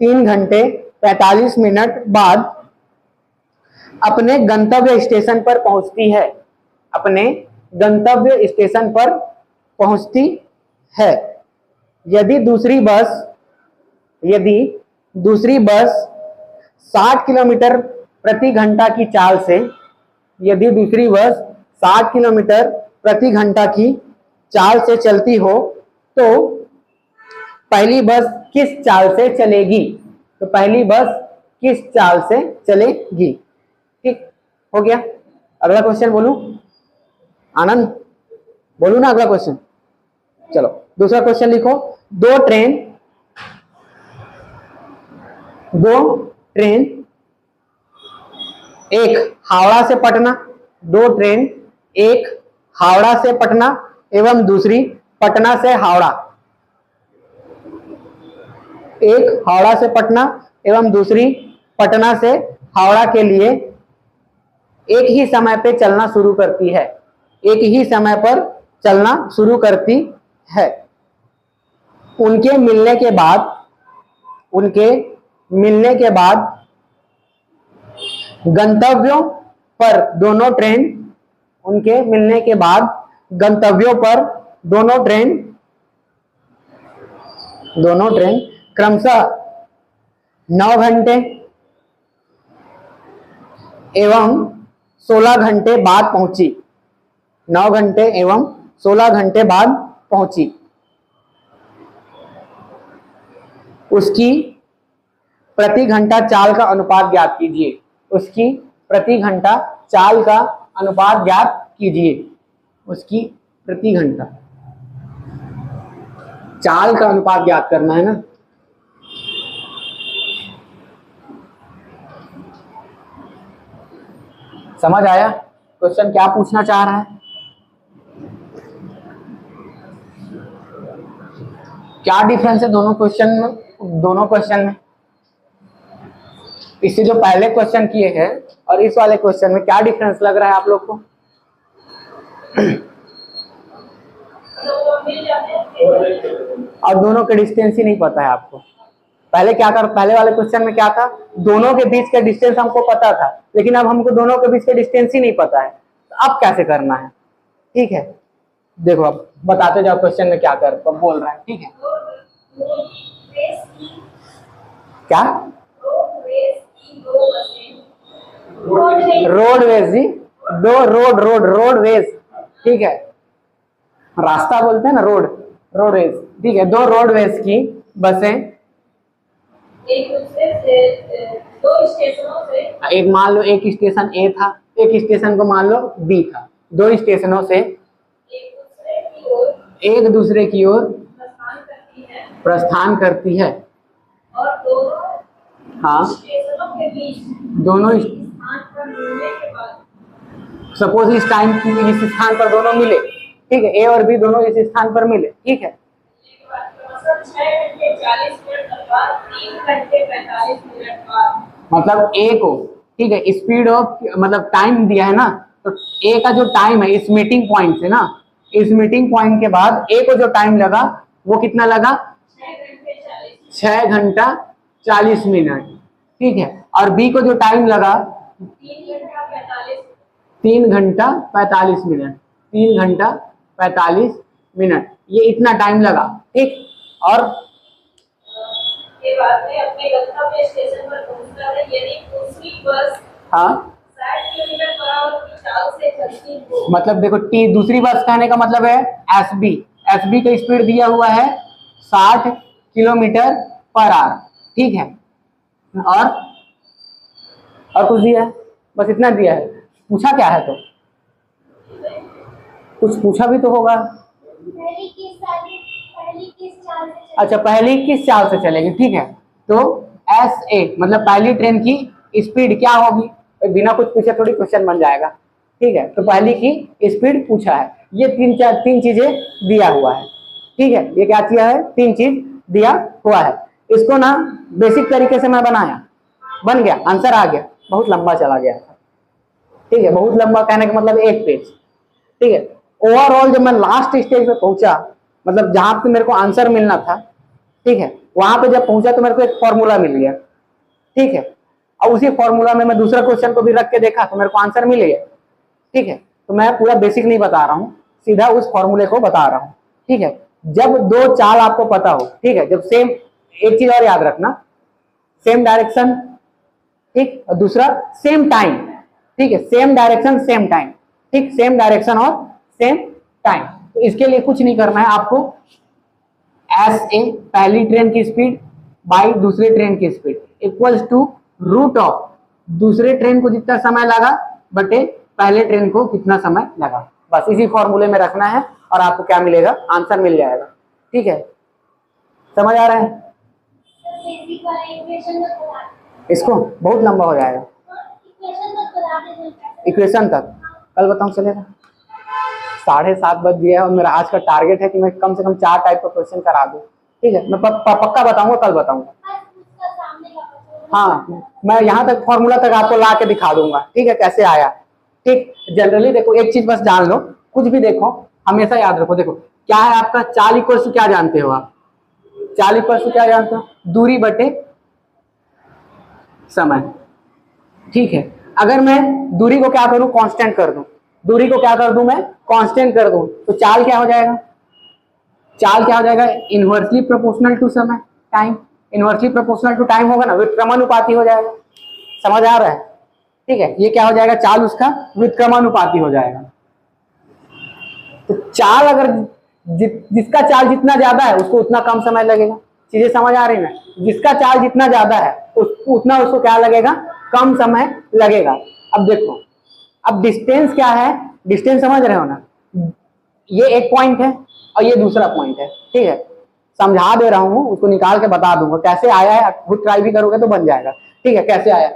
3 घंटे 45 मिनट बाद अपने गंतव्य स्टेशन पर पहुंचती है, अपने गंतव्य स्टेशन पर पहुंचती है। यदि दूसरी बस 60 किलोमीटर प्रति घंटा की चाल से, यदि दूसरी बस 60 किलोमीटर प्रति घंटा की चाल से चलती हो तो पहली बस किस चाल से चलेगी? तो पहली बस किस चाल से चलेगी? ठीक हो गया। अगला क्वेश्चन बोलूं? आनंद बोलू ना अगला क्वेश्चन? चलो दूसरा क्वेश्चन लिखो। दो ट्रेन, एक हावड़ा से पटना, दो ट्रेन, एक हावड़ा से पटना एवं दूसरी पटना से हावड़ा, एक हावड़ा से पटना एवं दूसरी पटना से हावड़ा के लिए एक ही समय पे चलना शुरू करती है, एक ही समय पर चलना शुरू करती है। उनके मिलने के बाद गंतव्यों पर दोनों ट्रेन, उनके मिलने के बाद गंतव्यों पर दोनों ट्रेन क्रमशः 9 घंटे एवं 16 घंटे बाद पहुंची, 9 घंटे एवं 16 घंटे बाद पहुंची। उसकी प्रति घंटा चाल का अनुपात ज्ञात कीजिए, उसकी प्रति घंटा चाल का अनुपात ज्ञात कीजिए, उसकी प्रति घंटा चाल का अनुपात ज्ञात करना है ना। समझ आया क्वेश्चन क्या पूछना चाह रहा है? क्या डिफरेंस है दोनों क्वेश्चन में? इससे जो पहले क्वेश्चन किए हैं और इस वाले क्वेश्चन में क्या डिफरेंस लग रहा है आप लोग को? और दोनों के डिस्टेंस ही नहीं पता है आपको। पहले वाले क्वेश्चन में क्या था? दोनों के बीच का डिस्टेंस हमको पता था, लेकिन अब हमको दोनों के बीच का डिस्टेंस ही नहीं पता है। तो अब कैसे करना है? ठीक है, देखो अब बताते जाओ क्वेश्चन में क्या बोल रहा है। ठीक है, क्या? रोडवेज जी, रोडवेज। ठीक है, रास्ता बोलते हैं ना, रोडवेज। ठीक है, 2 रोडवेज की बसें एक दूसरे से 2 स्टेशनों से, एक मान लो एक स्टेशन ए था, एक स्टेशन को मान लो बी था, 2 स्टेशनों से एक दूसरे की ओर प्रस्थान करती है और दोनों स्थान पर मिलने के बाद, सपोज इस स्थान पर दोनों मिले, ठीक है, ए और बी दोनों इस स्थान पर मिले, ठीक है, 6 घंटे 40 मिनट बाद 3 घंटे 45 मिनट बाद, मतलब ए को, ठीक है, स्पीड ऑफ मतलब टाइम दिया है ना, तो ए का जो टाइम है इस मीटिंग पॉइंट से ना, इस मीटिंग पॉइंट के बाद ए को जो टाइम लगा वो कितना लगा? 6 घंटा 40 मिनट, ठीक है, और बी को जो टाइम लगा 3 घंटा 45 मिनट, 3 घंटा 45 मिनट, ये इतना टाइम लगा, ठीक। और के बाद में अपने गंतव्य स्टेशन पर पहुंचता है, यदि दूसरी बस 60 किलोमीटर पर आवर की चाल से चलती हो, मतलब देखो दूसरी बस कहने का मतलब है एसबी का स्पीड दिया हुआ है 60 किलोमीटर पर आवर, ठीक है। और कुछ दिया है? बस इतना दिया है। पूछा क्या है? तो कुछ पूछा भी तो होगा।
पहली किस चाल से
अच्छा, पहली किस चाल से चलेगी, ठीक है। तो SA मतलब पहली ट्रेन की स्पीड क्या होगी? बिना कुछ पूछे थोड़ी क्वेश्चन बन जाएगा, ठीक है। तो पहली की स्पीड पूछा है। ये तीन चीजें दिया हुआ है, ठीक है। ये क्या किया है? 3 चीज दिया हुआ है। इसको ना बेसिक तरीके से मैं बनाया, बन गया, आंसर आ गया। बहुत लंबा चला गया था, ठीक है। बहुत लंबा कहने का मतलब 1 पेज, ठीक है। ओवरऑल जब मैं लास्ट स्टेज पे पहुंचा, मतलब जहां पे मेरे को आंसर मिलना था, ठीक है, वहां पे जब पहुंचा तो मेरे को एक फॉर्मूला मिल गया, ठीक है। और उसी फॉर्मूला में मैं दूसरा क्वेश्चन को भी रख के देखा तो मेरे को आंसर मिल गया, ठीक है। तो मैं पूरा बेसिक नहीं बता रहा हूँ, सीधा उस फॉर्मूले को बता रहा हूँ, ठीक है। जब 2 चाल आपको पता हो, ठीक है, जब सेम, एक चीज और याद रखना, सेम डायरेक्शन, ठीक, और दूसरा सेम टाइम, ठीक है। सेम डायरेक्शन सेम टाइम, ठीक, सेम डायरेक्शन और सेम टाइम। तो इसके लिए कुछ नहीं करना है आपको। SA पहली ट्रेन की स्पीड बाई दूसरी ट्रेन की speed equals to root of दूसरे ट्रेन को जितना समय लगा बटे पहले ट्रेन को कितना समय लगा। बस इसी फॉर्मूले में रखना है और आपको क्या मिलेगा? आंसर मिल जाएगा, ठीक है। समझ आ रहा है?
बेसिक वाला इक्वेशन तक बता
इसको बहुत लंबा हो जाएगा,
इक्वेशन तक बता दे।
इक्वेशन तक कल बताऊं, चलेगा? 7:30 बज गया और मेरा आज का टारगेट है कि मैं कम से कम 4 टाइप का क्वेश्चन करा दूं, ठीक है। मैं पक्का बताऊंगा, कल बताऊंगा। हाँ, मैं यहाँ तक फॉर्मूला तक आपको ला के दिखा दूंगा, ठीक है, कैसे आया, ठीक। जनरली देखो, एक चीज बस जान लो, कुछ भी देखो हमेशा याद रखो। देखो क्या है आपका, चाल इक्वल टू क्या जानते हो आप? चाल इक्वल टू क्या जानते हो? दूरी बटे समय, ठीक है। अगर मैं दूरी को क्या करूं? कांस्टेंट कर दूं। दूरी को क्या कर दूं? मैं कांस्टेंट कर दूं। तो चाल क्या हो जाएगा? चाल क्या हो जाएगा? इनवर्सली प्रोपोर्शनल टू समय, time. Inversely proportional to time होगा ना, व्युत्क्रमानुपाती हो जाएगा। समझ आ रहा है? ठीक है, ये क्या हो जाएगा? चाल उसका व्युत्क्रमानुपाती हो जाएगा। तो चाल अगर जिसका चाल जितना ज्यादा है उसको उतना कम समय लगेगा। चीजें समझ आ रही है ना? जिसका चाल जितना ज्यादा है उतना उसको क्या लगेगा? कम समय लगेगा। अब देखो, अब डिस्टेंस क्या है? डिस्टेंस समझ रहे हो ना? ये एक पॉइंट है और ये दूसरा पॉइंट है, ठीक है। समझा दे रहा हूं, उसको निकाल के बता दूंगा कैसे आया है। खुद ट्राई भी करोगे तो बन जाएगा, ठीक है। कैसे आया?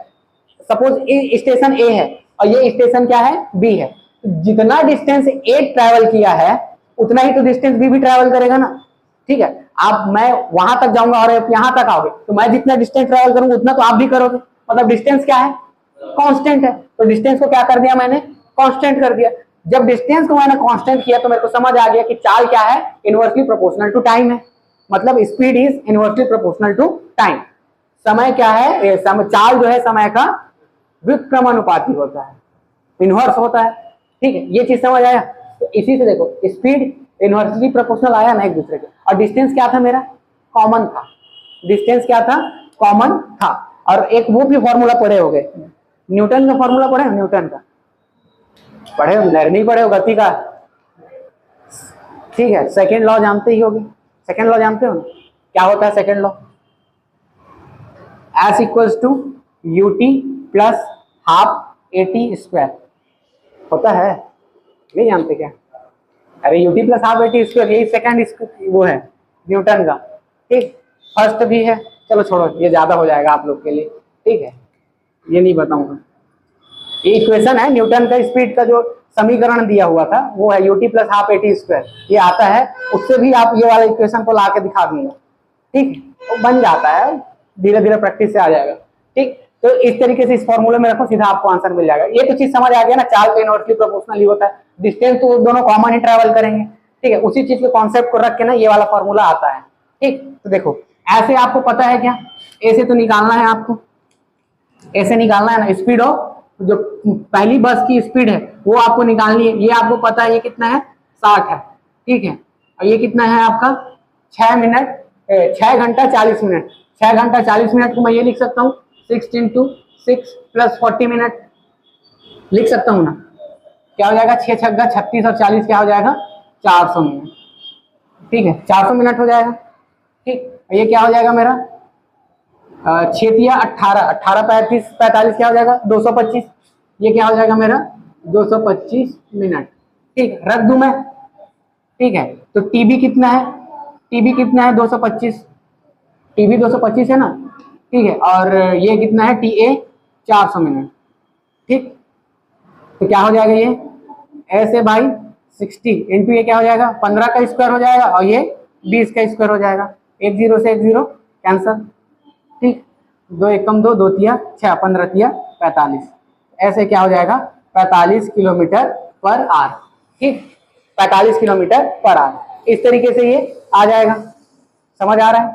सपोज स्टेशन A है और ये स्टेशन क्या है? B है। जितना डिस्टेंस A ट्रैवल किया है उतना ही तो डिस्टेंस B भी ट्रैवल करेगा ना, ठीक है। आप, मैं वहां तक जाऊंगा और आप यहां तक आओगे तो मैं जितना डिस्टेंस ट्रैवल करूंगा उतना तो आप भी करोगे। मतलब डिस्टेंस क्या है? कांस्टेंट है। तो डिस्टेंस को क्या कर दिया मैंने? कांस्टेंट कर दिया। जब डिस्टेंस को मैंने कांस्टेंट किया तो मेरे को समझ आ गया कि चाल क्या है? इनवर्सली प्रोपोर्शनल टू टाइम है। मतलब speed is inversely proportional to time. समय क्या है? चाल जो है समय का व्युत्क्रमानुपाती होता है, इनवर्स होता है, ठीक है। ये चीज समझ आया? तो इसी से देखो, स्पीड इनवर्सली प्रोपोर्शनल आया ना एक दूसरे के, और डिस्टेंस क्या था मेरा? कॉमन था। डिस्टेंस क्या था? कॉमन था। और एक वो भी फॉर्मूला पढ़े होगे, न्यूटन का फॉर्मूला पढ़े हो? न्यूटन का पढ़े हो? नहीं पढ़े हो? गति का, ठीक है। सेकेंड लॉ जानते ही होगे। सेकेंड लॉ जानते हो ना? क्या होता है second law? S equals to UT plus half AT square होता है। नहीं जानते क्या? अरे UT plus half AT square, यही सेकेंड वो है न्यूटन का, ठीक। फर्स्ट भी है, चलो छोड़ो, ये ज्यादा हो जाएगा आप लोग के लिए, ठीक है, ये नहीं बताऊंगा। ये इक्वेशन है न्यूटन का, स्पीड का जो समीकरण दिया हुआ था वो है UT plus half AT square. ये आता है, उससे भी आप ये वाला इक्वेशन को ला के दिखा दूंगा, ठीक। तो बन जाता है, धीरे धीरे प्रैक्टिस से आ जाएगा, ठीक। तो इस तरीके से इस फॉर्मूले में रखो, सीधा आपको आंसर मिल जाएगा। ये तो चीज समझ आ गया ना, चाल का इनवर्सली प्रोपोर्शनल ही होता है। डिस्टेंस तो दोनों कॉमन ही ट्रेवल करेंगे, ठीक है। उसी चीज के कॉन्सेप्ट को रख के ना ये वाला फॉर्मूला आता है, ठीक। तो देखो, ऐसे आपको पता है क्या? ऐसे तो निकालना है आपको, ऐसे निकालना है ना। स्पीड ऑफ जो पहली बस की स्पीड है वो आपको निकालनी है। ये आपको पता है, ये कितना है? 60 है, ठीक है। और ये कितना है आपका? 6 घंटा 40 मिनट। 6 घंटा 40 मिनट को मैं ये लिख सकता हूँ 6 × 6 + 40 मिनट लिख सकता हूँ ना। क्या हो जाएगा? 6 छक्का 36 और 40 क्या हो जाएगा? 400 मिनट, ठीक है। 400 मिनट हो जाएगा, ठीक। ये क्या हो जाएगा मेरा? 6 18 18 35 45 क्या हो जाएगा 225। ये क्या हो जाएगा मेरा 225 मिनट। ठीक है, रख दूं मैं। ठीक है, तो टीबी कितना है, टीबी कितना है 225, टीबी 225 है ना। ठीक है, और ये कितना है टीए 400 मिनट। ठीक, तो क्या हो जाएगा ये ऐसे बाई 60 इंटू ये क्या हो जाएगा 15 का स्क्वायर हो जाएगा और ये 20 का स्क्वायर हो जाएगा। 1 0 से 1 0 कैंसर। ठीक, 2 एकम 2 2 तिया 6 15 तिया 45। ऐसे क्या हो जाएगा 45 किलोमीटर पर आवर। ठीक, 45 किलोमीटर पर आवर इस तरीके से ये आ जाएगा। समझ आ रहा है?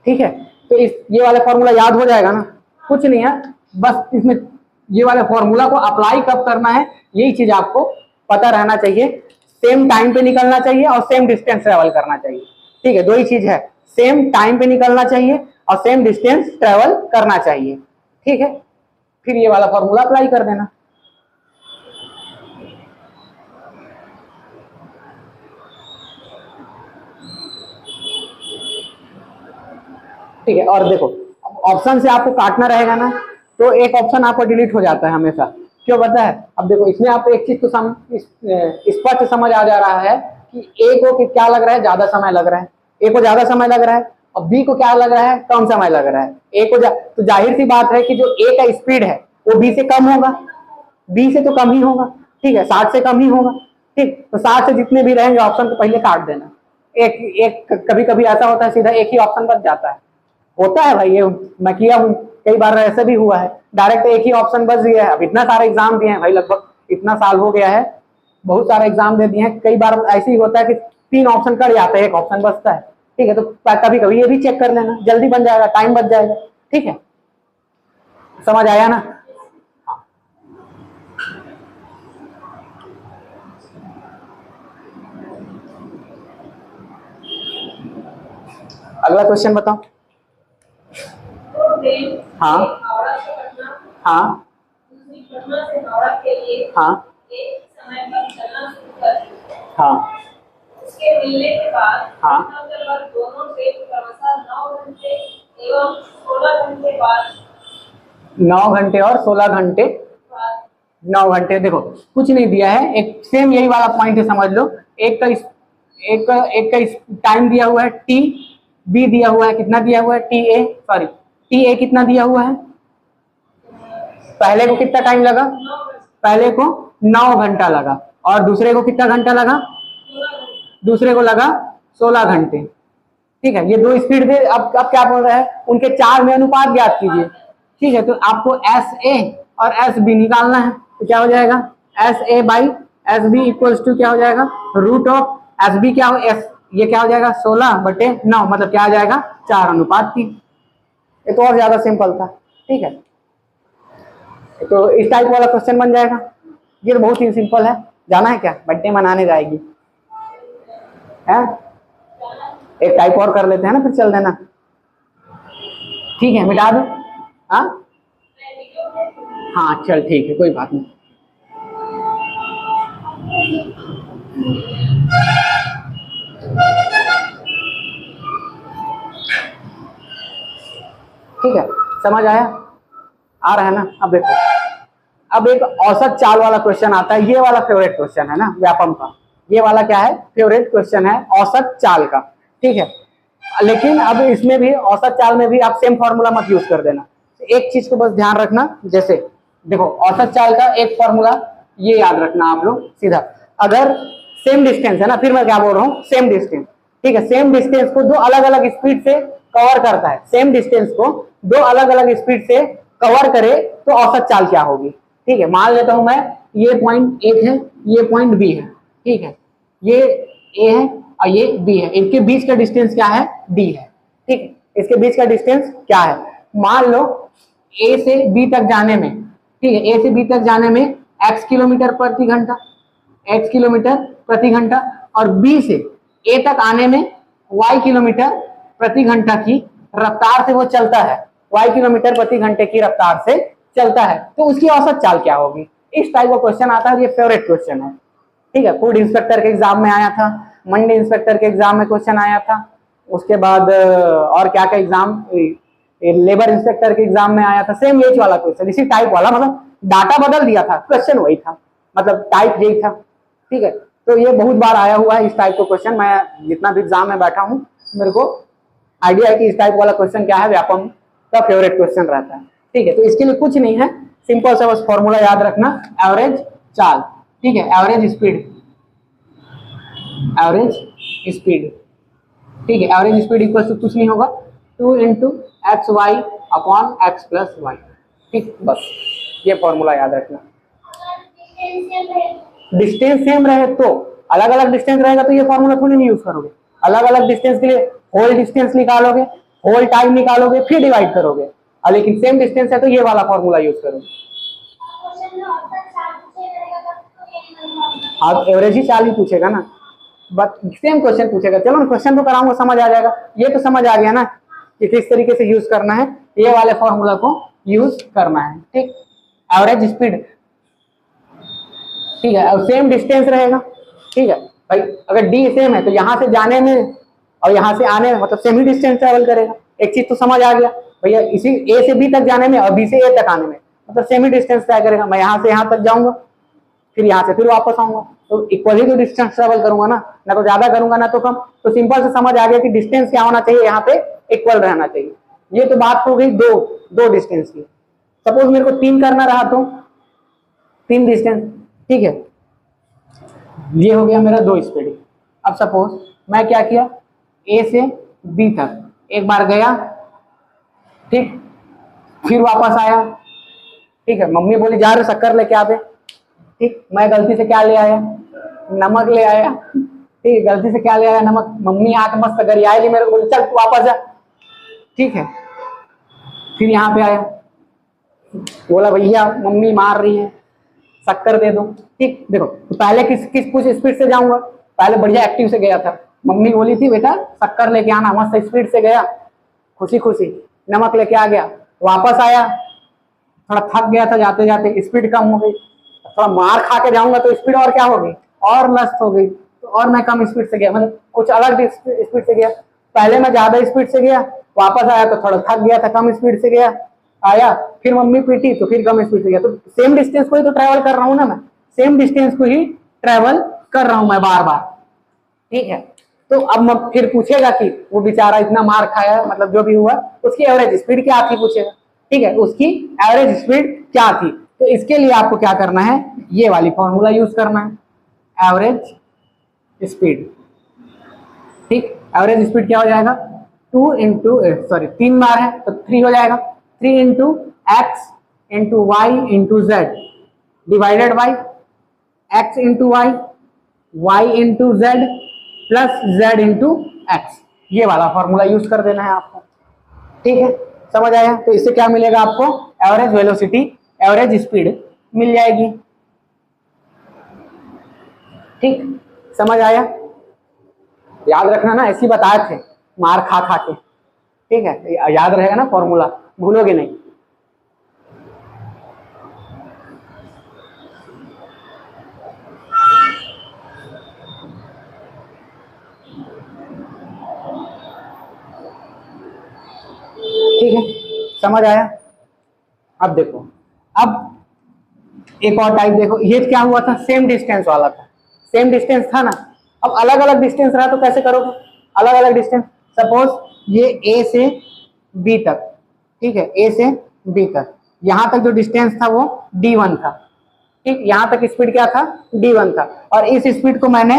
ठीक है, तो इस ये वाला फॉर्मूला याद हो जाएगा ना, कुछ नहीं है, बस इसमें ये वाले फॉर्मूला को अप्लाई कब करना है यही चीज आपको पता रहना चाहिए। सेम टाइम पे निकलना चाहिए और सेम डिस्टेंस ट्रेवल करना चाहिए। ठीक है, दो ही चीज है, सेम टाइम पे निकलना चाहिए और सेम डिस्टेंस ट्रेवल करना चाहिए। ठीक है, फिर ये वाला फॉर्मूला अप्लाई कर देना। ठीक है, और देखो ऑप्शन से आपको काटना रहेगा ना, तो एक ऑप्शन आपको डिलीट हो जाता है हमेशा। क्यों पता है? अब देखो इसमें आपको एक चीज तो स्पष्ट समझ आ जा रहा है कि ए को क्या लग रहा है ज्यादा समय लग रहा है, ए को ज्यादा समय लग रहा है, और बी को क्या लग रहा है कम समय लग रहा है। ए को तो जाहिर सी बात है कि जो ए का स्पीड है वो बी से कम होगा, बी से तो कम ही होगा। ठीक है, 60 से कम ही होगा। ठीक, तो 60 से जितने भी रहेंगे ऑप्शन को पहले काट देना। एक कभी कभी ऐसा होता है सीधा एक ही ऑप्शन बच जाता है, होता है भाई, ये मैं किया हूँ कई बार, ऐसे भी हुआ है डायरेक्ट एक ही ऑप्शन बच गया है। अब इतना सारा एग्जाम दिए हैं भाई, लगभग इतना साल हो गया है, बहुत सारे एग्जाम दे दिए हैं, कई बार ऐसे ही होता है कि 3 ऑप्शन कट जाते हैं एक ऑप्शन बचता है। ठीक है, तो कभी कभी ये भी चेक कर लेना, जल्दी बन जाएगा, टाइम बच जाएगा। ठीक है, समझ आया ना? अगला क्वेश्चन बताओ। हाँ हाँ हाँ हाँ
उसके मिलने के बाद
हाँ
दोनों से क्रमशः 9 घंटे एवं 16 घंटे बाद
9 घंटे और 16 घंटे 9 घंटे देखो कुछ नहीं दिया है, एक सेम यही वाला पॉइंट है, समझ लो। एक का टाइम दिया हुआ है टी, बी दिया हुआ है कितना दिया हुआ है T A, sorry T A कितना दिया हुआ है, पहले को कितना टाइम लगा, पहले को 9 घंटा लगा, और दूसरे को कितना घंटा लगा, दूसरे को लगा 16 घंटे। ठीक है, ये दो स्पीड दे, अब क्या बोल रहा है उनके 4 में अनुपात ज्ञात कीजिए। ठीक है, तो आपको एस ए और एस बी निकालना है, तो क्या हो जाएगा S A by S B equals to क्या हो जाएगा रूट ऑफ एस बी क्या हो एस, ये क्या हो जाएगा 16/9, मतलब क्या आ जाएगा 4:3। ये तो और ज्यादा सिंपल था। ठीक है, तो इस टाइप वाला क्वेश्चन बन जाएगा। ये तो बहुत ही सिंपल है। जाना है क्या, बर्थडे मनाने जाएगी है? एक टाइप और कर लेते हैं ना, फिर चल देना। ठीक है, मिटा दो। हाँ चल ठीक है, कोई बात नहीं। ठीक है, समझ आया, आ रहा है ना? अब देखो, अब एक औसत चाल वाला क्वेश्चन आता है, ये वाला फेवरेट क्वेश्चन है ना व्यापम का, ये वाला क्या है फेवरेट क्वेश्चन है औसत चाल का। ठीक है, लेकिन अब इसमें भी औसत चाल में भी आप सेम फॉर्मूला मत यूज कर देना। एक चीज को बस ध्यान रखना, जैसे देखो औसत चाल का एक फॉर्मूला ये याद रखना आप लोग सीधा, अगर सेम डिस्टेंस है ना, फिर मैं क्या बोल रहा हूँ सेम डिस्टेंस। ठीक है, सेम डिस्टेंस को दो अलग अलग स्पीड से कवर करता है, सेम डिस्टेंस को दो अलग अलग स्पीड से कवर करे तो औसत चाल क्या होगी। ठीक है, मान लेता हूं मैं ये पॉइंट एक है, ये पॉइंट बी है। ठीक है, ये ए है और ये बी है, इनके बीच का डिस्टेंस क्या है डी है। ठीक है, इसके बीच का डिस्टेंस क्या है, मान लो ए से बी तक जाने में, ठीक है ए से बी तक जाने में x किलोमीटर प्रति घंटा, x किलोमीटर प्रति घंटा, और बी से ए तक आने में y किलोमीटर प्रति घंटा की रफ्तार से वो चलता है, y किलोमीटर प्रति घंटे की रफ्तार से चलता है, तो उसकी औसत चाल क्या होगी। इस टाइप का क्वेश्चन आता है, ये फेवरेट क्वेश्चन है। ठीक है, फूड इंस्पेक्टर के एग्जाम में आया था, मंडी इंस्पेक्टर के एग्जाम में क्वेश्चन आया था, उसके बाद और क्या क्या एग्जाम लेबर इंस्पेक्टर के एग्जाम में आया था, सेम एज वाला क्वेश्चन, इसी टाइप वाला, मतलब डाटा बदल दिया था, क्वेश्चन वही था, मतलब टाइप यही था। ठीक है, तो ये बहुत बार आया हुआ है इस टाइप का क्वेश्चन। मैं जितना भी एग्जाम में बैठा हूँ मेरे को आइडिया है कि इस टाइप वाला क्वेश्चन क्या है, व्यापम का फेवरेट क्वेश्चन रहता है। ठीक है, तो इसके लिए कुछ नहीं है, सिंपल सा बस फॉर्मूला याद रखना, एवरेज चाल। ठीक है, एवरेज स्पीड, एवरेज स्पीड। ठीक है, एवरेज स्पीड इक्वल टू कुछ नहीं होगा 2 into X Y upon X plus Y. ठीक, बस ये फॉर्मूला याद रखना। डिस्टेंस सेम रहे तो, अलग अलग डिस्टेंस रहेगा तो ये फॉर्मूला थोड़ी नहीं यूज करोगे। अलग अलग डिस्टेंस के लिए होल डिस्टेंस निकालोगे, होल टाइम निकालोगे, फिर डिवाइड करोगे। और लेकिन सेम डिस्टेंस है तो ये वाला फॉर्मूला यूज करोगे। आप एवरेज ही चाल ही पूछेगा ना, बट सेम क्वेश्चन पूछेगा। चलो ना क्वेश्चन तो कराऊंगा, समझ आ जाएगा। ये तो समझ आ गया ना कि किस तरीके से यूज करना है, ये वाले फॉर्मूला को यूज करना है। ठीक, एवरेज स्पीड। ठीक है, अब सेम डिस्टेंस रहेगा। ठीक है भाई, अगर डी सेम है तो यहाँ से जाने में और यहाँ से आने में मतलब सेम ही डिस्टेंस ट्रेवल करेगा। एक चीज तो समझ आ गया भैया, इसी ए से बी तक जाने में और बी से ए तक आने में मतलब सेम ही डिस्टेंस तय करेगा। मैं यहाँ से यहाँ तक जाऊंगा, फिर यहाँ से फिर वापस आऊंगा, तो इक्वल ही तो डिस्टेंस ट्रेवल करूंगा ना तो ज्यादा करूंगा ना तो कम। तो सिंपल से समझ आ गया कि डिस्टेंस क्या होना चाहिए, यहाँ पे इक्वल रहना चाहिए। ये तो बात हो गई दो डिस्टेंस की। सपोज मेरे को 3 करना रहा तो 3 डिस्टेंस। ठीक है, ये हो गया मेरा 2 स्पीड। अब सपोज मैं क्या किया, ए से बी तक एक बार गया, ठीक, फिर वापस आया। ठीक है, मम्मी बोली जा रहे शक्कर लेके आवे। ठीक, मैं गलती से क्या ले आया, नमक ले आया। ठीक है, गलती से क्या ले आया, नमक। मम्मी आके मस्त गरियाएगी मेरे को, बोली चल तू वापस जा। ठीक है, फिर यहाँ पे आया, बोला भैया मम्मी मार रही है, शक्कर दे दो। ठीक, देखो तो पहले किस कुछ स्पीड से जाऊंगा, पहले बढ़िया एक्टिव से गया था। मम्मी बोली थी बेटा शक्कर लेके आना, मस्त स्पीड से गया, खुशी खुशी नमक लेके आ गया। वापस आया, थोड़ा थक गया था जाते जाते, स्पीड कम हो गई, थोड़ा मार खा के जाऊंगा तो स्पीड और क्या हो गई, और लस्ट हो गई, तो और मैं कम स्पीड से गया, मतलब कुछ अलग स्पीड से गया। पहले मैं ज्यादा स्पीड से गया, वापस आया तो थोड़ा थक गया था, कम स्पीड से गया, आया फिर मम्मी पीटी तो फिर कम स्पीड से गया। तो सेम डिस्टेंस को ही तो ट्रैवल कर रहा हूँ ना, मैं सेम डिस्टेंस को ही ट्रैवल कर रहा हूं मैं बार बार। ठीक है, तो अब फिर पूछेगा कि वो बेचारा इतना मार खाया, मतलब जो भी हुआ उसकी एवरेज स्पीड क्या थी पूछेगा। ठीक है, उसकी एवरेज स्पीड क्या थी, तो इसके लिए आपको क्या करना है, ये वाली फॉर्मूला यूज करना है, एवरेज स्पीड। ठीक, एवरेज स्पीड क्या हो जाएगा, 2 इंटू 3 बार है तो 3 हो जाएगा, 3 into X into Y into Z divided by X into Y, Y into Z plus Z into X. ये वाला फॉर्मूला यूज कर देना है आपको। ठीक है, समझ आया। तो इससे क्या मिलेगा आपको, एवरेज वेलोसिटी, एवरेज स्पीड मिल जाएगी। ठीक, समझ आया। याद रखना ना, ऐसी बताए थे मार खा खा के। ठीक है, याद रहेगा ना फॉर्मूला, भूलोगे नहीं। ठीक है, समझ आया। अब देखो, अब एक और टाइप देखो, ये क्या हुआ था, सेम डिस्टेंस वाला था, सेम डिस्टेंस था ना। अब अलग अलग डिस्टेंस रहा तो कैसे करोगे, अलग अलग डिस्टेंस। सपोज ये ए से बी तक, ठीक है, ए से बी तक, यहां तक जो डिस्टेंस था वो d1 था। ठीक, यहां तक स्पीड क्या था, d1 था, और इस स्पीड को मैंने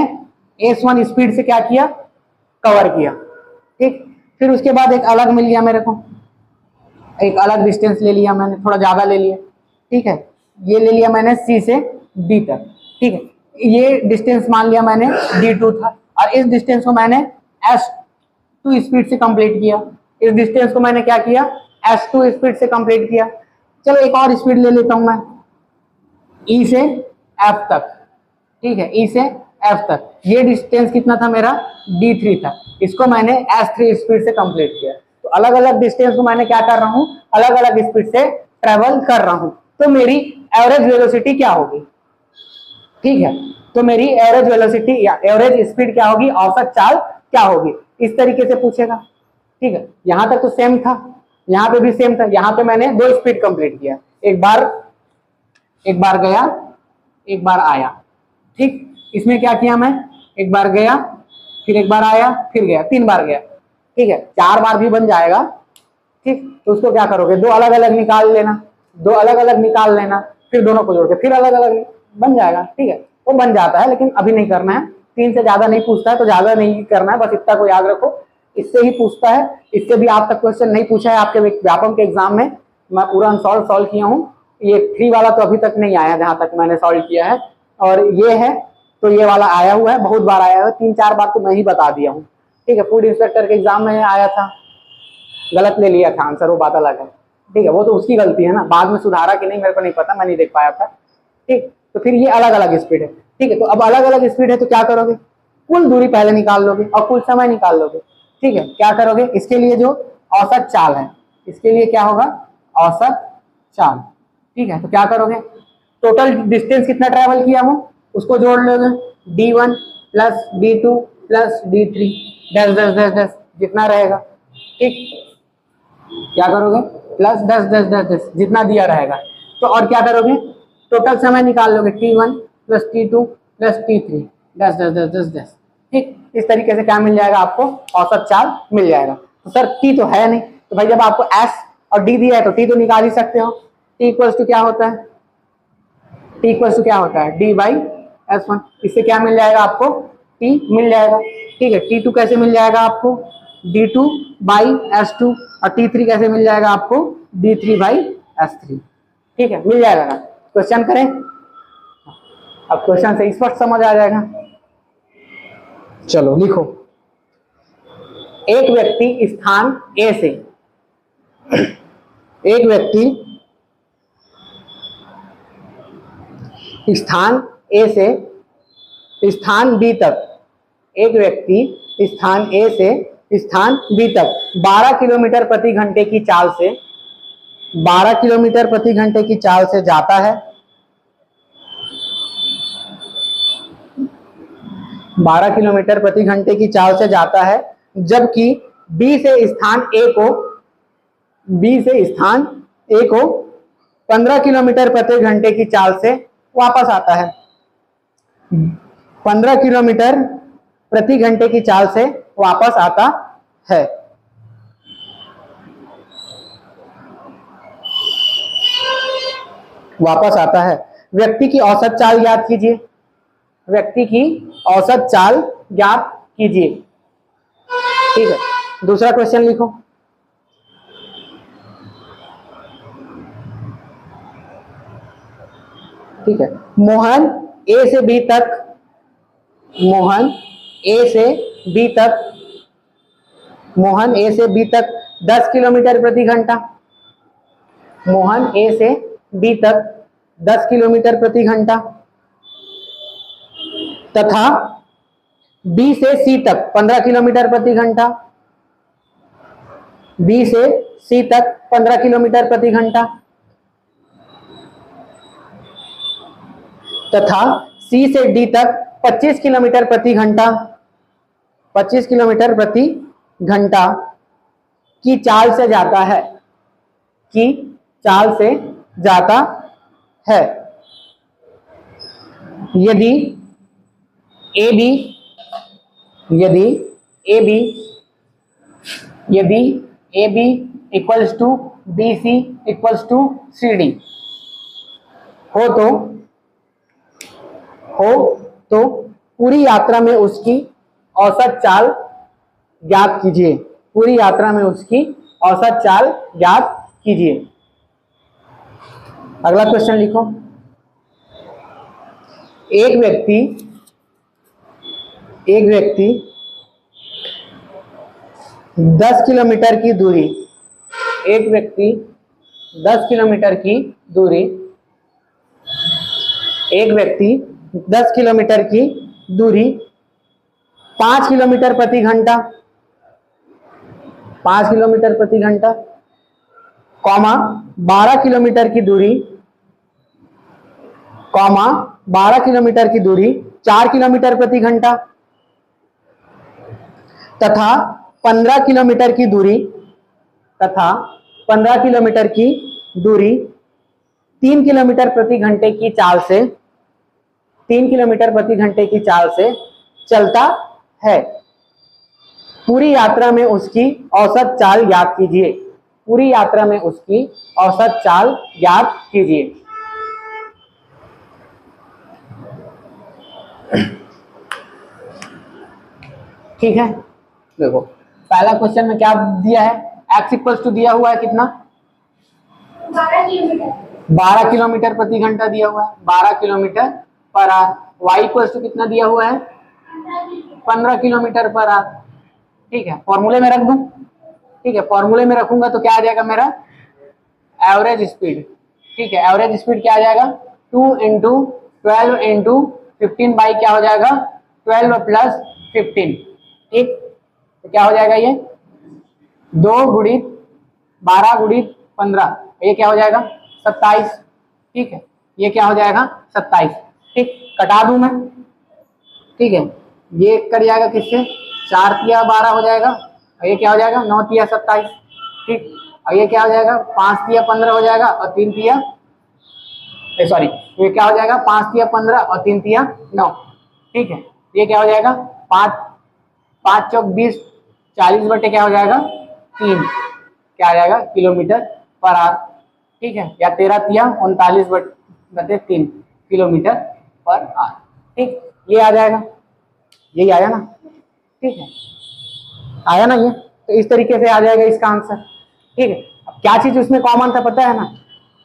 s1 स्पीड से क्या किया, कवर किया। ठीक, फिर उसके बाद एक अलग मिल गया मेरे को, एक अलग डिस्टेंस ले लिया मैंने, थोड़ा ज्यादा ले लिया। ठीक है, ये ले लिया मैंने सी से डी तक। ठीक है, ये डिस्टेंस मान लिया मैंने d2 था, और इस डिस्टेंस को मैंने s2 स्पीड से कंप्लीट किया। इस डिस्टेंस को मैंने क्या किया, s2 स्पीड से कंप्लीट किया। चलो एक और स्पीड ले लेता हूं मैं, E से F तक। ठीक है, E से F तक, ये डिस्टेंस कितना था मेरा, d3 था, इसको मैंने s3 स्पीड से कंप्लीट किया। तो अलग अलग डिस्टेंस को मैंने क्या कर रहा हूँ, अलग अलग स्पीड से ट्रेवल कर रहा हूँ, तो मेरी एवरेज वेलोसिटी क्या होगी। ठीक है, तो मेरी एवरेज वेलोसिटी या एवरेज स्पीड क्या होगी, औसत चाल क्या होगी, इस तरीके से पूछेगा। ठीक है, यहां तक तो सेम था, यहाँ पे भी सेम था, यहाँ पे मैंने 2 स्पीड कंप्लीट किया, एक बार गया एक बार आया। ठीक, इसमें क्या किया मैं, एक बार गया फिर एक बार आया फिर गया, 3 बार गया। ठीक है, 4 बार भी बन जाएगा। ठीक, तो उसको क्या करोगे, 2 अलग अलग निकाल लेना, 2 अलग अलग निकाल लेना, फिर दोनों को जोड़ के फिर अलग अलग बन जाएगा। ठीक है, वो बन जाता है, लेकिन अभी नहीं करना है। 3 से ज्यादा नहीं पूछता है तो ज्यादा नहीं करना है, बस इतना को याद रखो। इससे ही पूछता है, इससे भी आप तक क्वेश्चन नहीं पूछा है आपके व्यापम के एग्जाम में। मैं पूरा सॉल्व किया हूँ। ये 3 वाला तो अभी तक नहीं आया जहां तक मैंने सॉल्व किया है, और ये है तो ये वाला आया हुआ है, बहुत बार आया है, 3-4 बार तो मैं ही बता दिया हूँ। ठीक है, फूड इंस्पेक्टर के एग्जाम में आया था, गलत ले लिया था आंसर, वो बात अलग है। ठीक है, वो तो उसकी गलती है ना, बाद में सुधारा कि नहीं मेरे को नहीं पता, मैं नहीं देख पाया था। ठीक, तो फिर ये अलग अलग स्पीड है। ठीक है, तो अब अलग अलग स्पीड है तो क्या करोगे, कुल दूरी पहले निकाल लोगे और कुल समय निकाल लोगे। ठीक है, क्या करोगे, इसके लिए जो औसत चाल है, इसके लिए क्या होगा, औसत चाल। ठीक है, तो क्या करोगे, टोटल डिस्टेंस कितना ट्रेवल किया वो उसको जोड़ लोगे, d1 plus d2 plus d3 10 10 10 10 जितना रहेगा। ठीक, क्या करोगे, प्लस 10 10 10 10 जितना दिया रहेगा। तो और क्या करोगे, टोटल समय निकाल लोगे, t1 plus t2 plus t3 10 10 10 10 10। ठीक, इस तरीके से क्या मिल जाएगा आपको, औसत चाल मिल जाएगा। तो सर t तो है नहीं, तो भाई जब आपको s और d दिया है तो t तो निकाल ही सकते हो। t इक्वल्स टू क्या होता है, t इक्वल्स टू क्या होता है, d बाई s1। इससे क्या मिल जाएगा आपको, t मिल जाएगा। ठीक है, t2 कैसे मिल जाएगा आपको, d2 बाई s2, और t3 कैसे मिल जाएगा आपको, d3 बाई s3। ठीक है, मिल जाएगा ना। क्वेश्चन करें, अब क्वेश्चन से स्पष्ट समझ आ जाएगा। चलो लिखो, एक व्यक्ति स्थान A से, एक व्यक्ति स्थान A से स्थान B तक, एक व्यक्ति स्थान A से स्थान B तक 12 किलोमीटर प्रति घंटे की चाल से 12 किलोमीटर प्रति घंटे की चाल से जाता है, 12 किलोमीटर प्रति घंटे की चाल से जाता है, जबकि B से स्थान A को 15 किलोमीटर प्रति घंटे की चाल से वापस आता है। 15 किलोमीटर प्रति घंटे की चाल से वापस आता है। वापस आता है, व्यक्ति की औसत चाल ज्ञात कीजिए, व्यक्ति की औसत चाल ज्ञात कीजिए। ठीक है, दूसरा क्वेश्चन लिखो, ठीक है, मोहन A से B तक, मोहन A से B तक, मोहन A से B तक 10 किलोमीटर प्रति घंटा, मोहन A से B तक 10 किलोमीटर प्रति घंटा, तथा B से C तक 15 किलोमीटर प्रति घंटा, B से C तक 15 किलोमीटर प्रति घंटा, तथा C से D तक 25 किलोमीटर प्रति घंटा, 25 किलोमीटर प्रति घंटा की चाल से जाता है, की चाल से जाता है। यदि AB equals to BC equals to CD हो तो पूरी यात्रा में उसकी औसत चाल ज्ञात कीजिए, पूरी यात्रा में उसकी औसत चाल ज्ञात कीजिए। अगला क्वेश्चन लिखो, एक व्यक्ति 10 किलोमीटर की दूरी, एक व्यक्ति 10 किलोमीटर की दूरी, एक व्यक्ति 10 किलोमीटर की दूरी 5 किलोमीटर प्रति घंटा, 5 किलोमीटर प्रति घंटा, कॉमा 12 किलोमीटर की दूरी, कॉमा 12 किलोमीटर की दूरी 4 किलोमीटर प्रति घंटा, तथा 15 किलोमीटर की दूरी, तथा 15 किलोमीटर की दूरी 3 किलोमीटर प्रति घंटे की चाल से 3 किलोमीटर प्रति घंटे की चाल से चलता है। पूरी यात्रा में उसकी औसत चाल ज्ञात कीजिए। पूरी यात्रा में उसकी औसत चाल ज्ञात कीजिए। ठीक है, देखो पहला क्वेश्चन में क्या दिया है, x इक्वल्स टू दिया हुआ है कितना
12 किलोमीटर
12 किलोमीटर प्रति घंटा दिया हुआ है, 12 kilometre per hour. y equals to कितना दिया हुआ है 15 किलोमीटर पर आवर। ठीक है, फॉर्मूले में रख दूं। ठीक है, फॉर्मूले में रखूंगा तो क्या आ जाएगा मेरा एवरेज स्पीड। ठीक है, एवरेज स्पीड क्या आ जाएगा 2 इंटू 12 इंटू 15 बाई क्या हो जाएगा 12 प्लस 15। ठीक, तो क्या हो जाएगा ये 2 गुणित 12 गुणित 15, ये क्या हो जाएगा 27। ठीक है, ये क्या हो जाएगा 27। ठीक, कटा दूं मैं। ठीक है, ये कट जाएगा किससे 4 तिया 12 हो जाएगा, और ये क्या हो जाएगा 9 तिया 27। ठीक, और ये क्या हो जाएगा 5 तिया 15 हो जाएगा, और 3 तिया सॉरी ये क्या हो जाएगा 5 तिया 15 और 3 तिया 9। ठीक है, ये क्या हो जाएगा 5 चौक 20, 40 बटे क्या हो जाएगा 3, क्या आ जाएगा किलोमीटर पर आवर। ठीक है, या 13 तिया 39 बटे 3 किलोमीटर पर आवर। ठीक, ये आ जाएगा, यही आया ना। ठीक है, आया ना ये, तो इस तरीके से आ जाएगा इसका आंसर। ठीक है, अब क्या चीज उसमें कॉमन था पता है ना,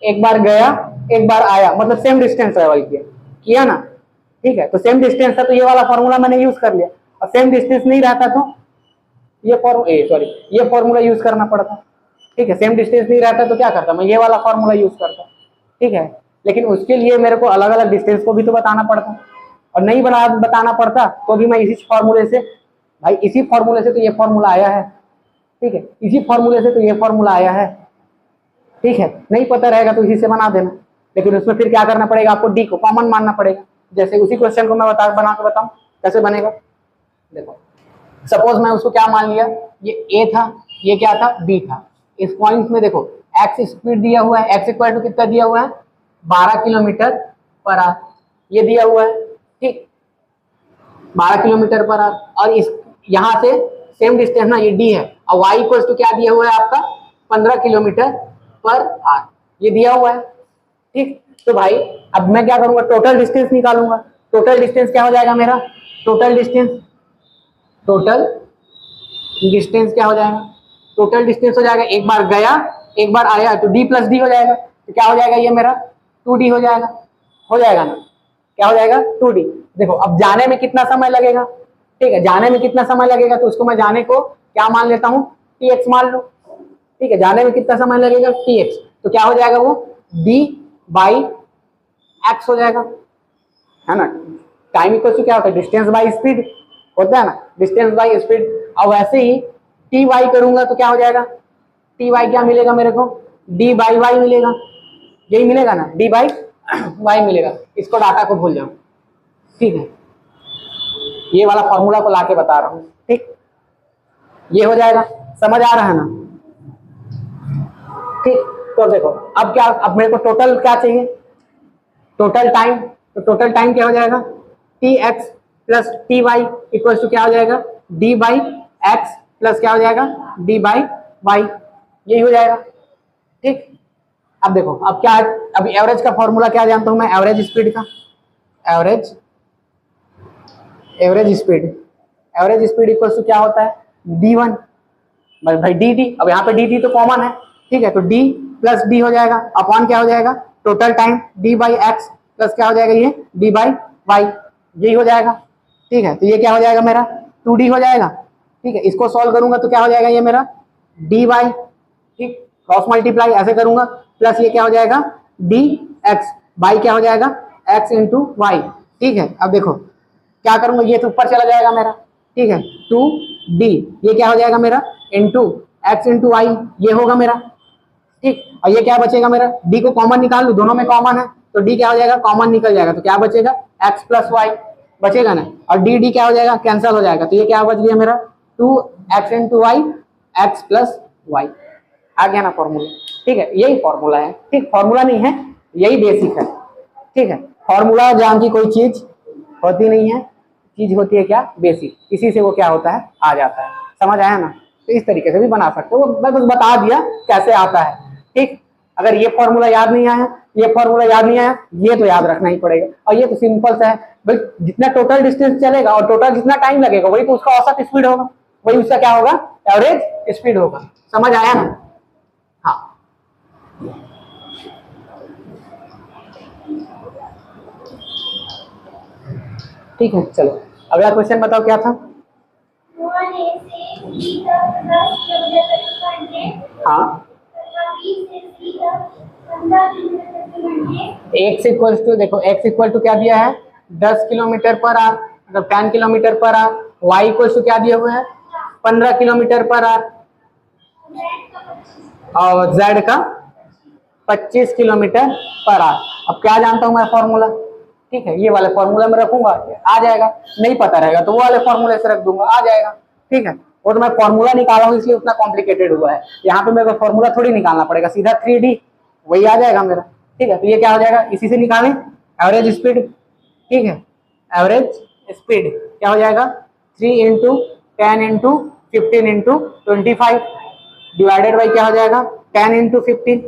एक बार गया एक बार आया, मतलब सेम डिस्टेंस ट्रेवल किया ना। ठीक है, तो सेम डिस्टेंस था तो ये वाला फॉर्मूला मैंने यूज कर लिया, और सेम डिस्टेंस नहीं रहता तो ये फॉर्मूला यूज करना पड़ता। ठीक है, सेम डिस्टेंस नहीं रहता तो क्या करता मैं ये वाला फॉर्मूला यूज करता। ठीक है, लेकिन उसके लिए मेरे को अलग अलग डिस्टेंस को भी तो बताना पड़ता, और नहीं बताना पड़ता तो भी मैं इसी फॉर्मूले से, भाई इसी फॉर्मूले से तो ये फॉर्मूला आया है। ठीक है, इसी फॉर्मूले से तो ये फॉर्मूला आया है। ठीक है, नहीं पता रहेगा तो इसी से बना देना, लेकिन उसमें फिर क्या करना पड़ेगा आपको डी को कॉमन मानना पड़ेगा। जैसे उसी क्वेश्चन को मैं बना के बताऊं कैसे बनेगा। देखो सपोज मैं उसको क्या मान लिया, ये ए था, ये क्या था बी था। इस पॉइंट में देखो एक्स स्पीड दिया हुआ है, एक्स इक्वल टू कितना दिया हुआ है 12 किलोमीटर पर आवर, ये दिया हुआ है। ठीक, 12 किलोमीटर पर आवर, और इस यहाँ से सेम डिस्टेंस ना ये डी है, और वाई इक्वल टू क्या दिया हुआ है आपका 15 किलोमीटर पर आवर, ये दिया हुआ है। ठीक, तो भाई अब मैं क्या करूंगा टोटल डिस्टेंस निकालूंगा। टोटल डिस्टेंस क्या हो जाएगा मेरा, टोटल डिस्टेंस क्या हो जाएगा, टोटल डिस्टेंस हो जाएगा एक बार गया एक बार आया तो d प्लस डी हो जाएगा, तो क्या हो जाएगा ये मेरा 2d हो जाएगा ना, क्या हो जाएगा 2d। देखो अब जाने में कितना समय लगेगा, ठीक है जाने में कितना समय लगेगा, तो उसको मैं जाने को क्या मान लेता हूँ tx मान लो। ठीक है, जाने में कितना समय लगेगा tx, तो क्या हो जाएगा वो d बाई x हो जाएगा, है ना। टाइम इक्वल टू क्या होता है डिस्टेंस बाई स्पीड होता है ना, डिस्टेंस बाई स्पीड। अब वैसे ही टी वाई करूंगा तो क्या हो जाएगा, टी वाई क्या मिलेगा मेरे को डी बाई वाई मिलेगा, यही मिलेगा ना डी बाई वाई मिलेगा। इसको डाटा को भूल जाओ। ठीक है, ये वाला फॉर्मूला को लाके बता रहा हूँ। ठीक, ये हो जाएगा, समझ आ रहा है ना। ठीक, तो देखो अब क्या, अब मेरे को टोटल क्या चाहिए, टोटल टाइम। तो टोटल टाइम क्या हो जाएगा T X plus T Y equal to क्या हो जाएगा डी बाई एक्स प्लस क्या हो जाएगा डी बाई वाई, यही हो जाएगा। ठीक, अब देखो अब क्या है, अब एवरेज का फॉर्मूला क्या जानता हूं मैं, एवरेज स्पीड का, एवरेज स्पीड इक्वल टू क्या होता है d1 भाई dt। अब यहाँ पे dt तो कॉमन है। ठीक है, तो d प्लस डी हो जाएगा अपॉन क्या हो जाएगा total time d by x plus क्या हो जाएगा ये d बाई वाई, यही हो जाएगा। ठीक है, तो ये क्या हो जाएगा मेरा 2d हो जाएगा। ठीक है, इसको सॉल्व करूंगा तो क्या हो जाएगा ये मेरा dy, ठीक क्रॉस मल्टीप्लाई ऐसे करूंगा, प्लस ये क्या हो जाएगा dx बाई क्या हो जाएगा x इंटू वाई। ठीक है, अब देखो क्या करूंगा, ये तो ऊपर चला जाएगा मेरा। ठीक है, 2d ये क्या हो जाएगा मेरा इंटू x इंटू वाई, ये होगा मेरा। ठीक, और ये क्या बचेगा मेरा, d को कॉमन निकाल लूं, दोनों में कॉमन है तो d क्या हो जाएगा कॉमन निकल जाएगा, तो क्या बचेगा x प्लस वाई बचेगा ना, और d क्या हो जाएगा कैंसिल हो जाएगा, तो ये क्या बच गया मेरा 2x into y x plus y. आ गया ना फॉर्मूला। ठीक है, यही फॉर्मूला है। ठीक, फॉर्मूला नहीं है, यही बेसिक है। ठीक है, फॉर्मूला जान की कोई चीज होती नहीं है, चीज होती है क्या, बेसिक। इसी से वो क्या होता है, आ जाता है। समझ आया ना? तो इस तरीके से भी बना सकते हो, मैं बस बता दिया कैसे आता है। ठीक, अगर ये फॉर्मूला याद नहीं आया, ये फॉर्मूला याद नहीं आया, ये तो याद रखना ही पड़ेगा। और ये तो सिंपल सा है भाई, जितना टोटल डिस्टेंस चलेगा और टोटल जितना टाइम लगेगा वही तो उसका औसत स्पीड होगा, वही उसका क्या होगा, एवरेज स्पीड होगा। समझ आया ना? हाँ, ठीक है, चलो अगला क्वेश्चन बताओ क्या था।
मोहन ए से बी तक 10 किलोमीटर प्रति घंटे
हाँ,
तथा बी से सी तक 15 किलोमीटर प्रति घंटे।
एक्स इक्वल टू, देखो एक्स इक्वल टू क्या दिया है, 10 किलोमीटर पर आवर, मतलब 10 kilometre per hour. Y equal to क्या दिया हुआ है, 15 किलोमीटर पर आवर। और जेड का 25 किलोमीटर पर आवर। अब क्या जानता हूँ मैं फॉर्मूला, ठीक है, ये वाले फॉर्मूला में रखूंगा, आ जाएगा। नहीं पता रहेगा तो वो वाले फॉर्मूले से रख दूंगा, आ जाएगा। ठीक है, वो तो मैं फॉर्मूला निकाला हूँ इसलिए उतना कॉम्प्लिकेटेड हुआ है। यहाँ पे मेरे को फॉर्मूला थोड़ी निकालना पड़ेगा, सीधा 3D वही आ जाएगा मेरा। ठीक है, तो ये क्या हो जाएगा, इसी से निकालें एवरेज स्पीड। ठीक है, एवरेज स्पीड क्या हो जाएगा, 3 into 10 into 15 into 25 divided by क्या हो जाएगा, 10 इंटू 15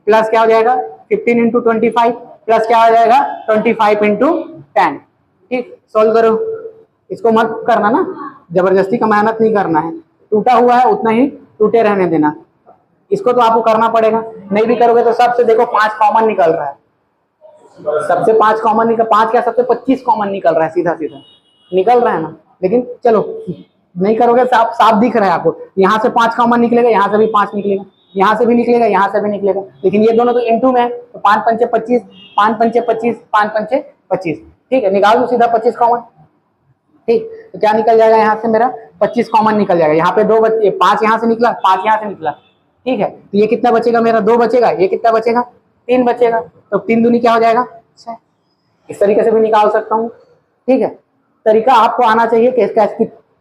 प्लस क्या हो जाएगा, 15 इंटू 25 प्लस क्या हो जाएगा, 25 इंटू 10। ठीक, सोल्व करो। इसको मत करना ना, जबरदस्ती का मेहनत नहीं करना है, टूटा हुआ है उतना ही टूटे रहने देना। इसको तो आपको करना पड़ेगा, नहीं भी करोगे तो सबसे देखो 5 कॉमन निकल रहा है, सबसे 5 कॉमन निकल, 5 क्या सबसे 25 कॉमन निकल रहा है, सीधा सीधा निकल रहा है ना। लेकिन चलो नहीं करोगे, साफ साफ दिख रहा है आपको, यहाँ से 5 कॉमन निकलेगा, यहाँ से भी 5 निकलेगा, यहाँ से भी निकलेगा, यहाँ से भी निकलेगा। लेकिन ये दोनों तो इनटू में है, तो 5 पंचे 25, 5 पंचे 25, 5 पंचे 25। ठीक है, निकाल दो सीधा 25 कॉमन। ठीक, तो क्या निकल जाएगा, यहाँ से मेरा 25 कॉमन निकल जाएगा। यहाँ पे 2 बचे, 5 यहाँ से निकला, 5 यहाँ से निकला। ठीक है, तो ये कितना बचेगा मेरा, 2 बचेगा, ये कितना बचेगा, 3 बचेगा। तो 3 दूनी क्या हो जाएगा, 6। इस तरीके से भी निकाल सकता हूँ। ठीक है, तरीका आपको आना चाहिए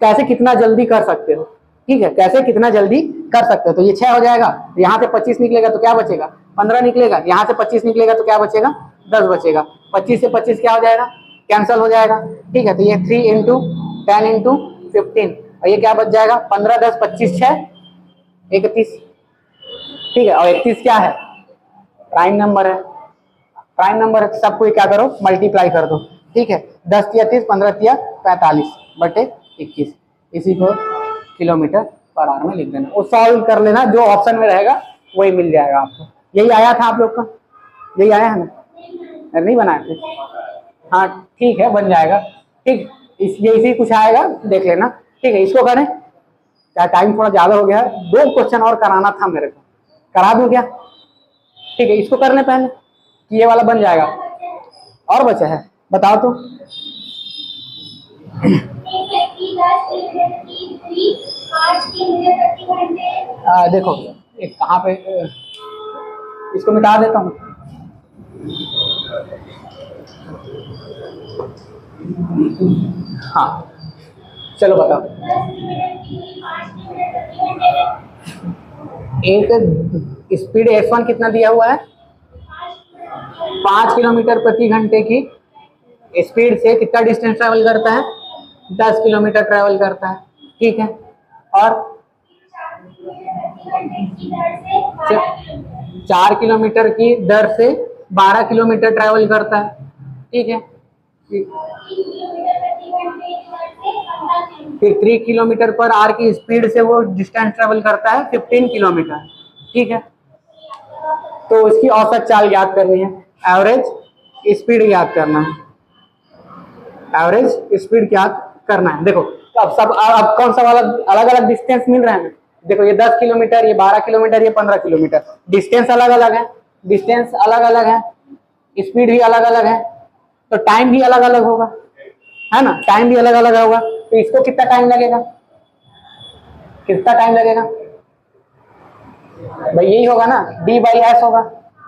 कैसे कितना जल्दी कर सकते हो। ठीक है, कैसे कितना जल्दी कर सकते हो। तो ये 6 हो जाएगा, यहाँ से 25 निकलेगा तो क्या बचेगा, 15 निकलेगा, यहाँ से 25 निकलेगा तो क्या बचेगा, 10 बचेगा। 25 से 25 क्या हो जाएगा, कैंसिल हो जाएगा। ठीक है, तो ये 3 इंटू 10 इंटू 15 और ये क्या बच जाएगा, 15 10 25 6 31। ठीक है, और 31 क्या है, प्राइम नंबर है, प्राइम नंबर है, सबको क्या करो, मल्टीप्लाई कर दो। ठीक है, 10 तिया 30, 15 तिया 45 बटे 21, इसी को किलोमीटर पर आवर में लिख देना। वो सॉल्व कर लेना, जो ऑप्शन में रहेगा वही मिल जाएगा आपको। यही आया था आप लोग का, यही आया है ना, नहीं बनाया थे? हाँ ठीक है, बन जाएगा। ठीक, ये इसी कुछ आएगा, देख लेना। ठीक है, इसको करें, क्या टाइम थोड़ा ज्यादा हो गया है, 2 क्वेश्चन और कराना था मेरे को, करा दूं क्या? ठीक है, इसको करने पहले कि ये वाला बन जाएगा, और बचा है बताओ तो। देखो एक कहाँ पे, इसको मिटा देता हूँ। हाँ चलो बताओ। एक स्पीड S1 कितना दिया हुआ है, 5 किलोमीटर प्रति घंटे की स्पीड से कितना डिस्टेंस ट्रेवल करता है, 10 किलोमीटर ट्रेवल करता है। ठीक है, और 4 किलोमीटर की दर से 12 किलोमीटर ट्रेवल करता है। ठीक है, फिर 3 किलोमीटर पर आवर की स्पीड से वो डिस्टेंस ट्रेवल करता है 15 किलोमीटर। ठीक है, तो उसकी औसत चाल याद करनी है, एवरेज स्पीड याद करना है, एवरेज स्पीड याद करना है। देखो अब कौन सा वाला अलग अलग डिस्टेंस मिल रहा है। देखो ये 10 किलोमीटर, ये 12 किलोमीटर, ये 15 किलोमीटर, डिस्टेंस अलग अलग है, डिस्टेंस अलग अलग है, स्पीड भी अलग अलग है, तो टाइम भी अलग अलग होगा, है ना, टाइम भी अलग अलग होगा। तो इसको कितना टाइम लगेगा, कितना टाइम लगेगा भाई, यही होगा ना, d/s होगा,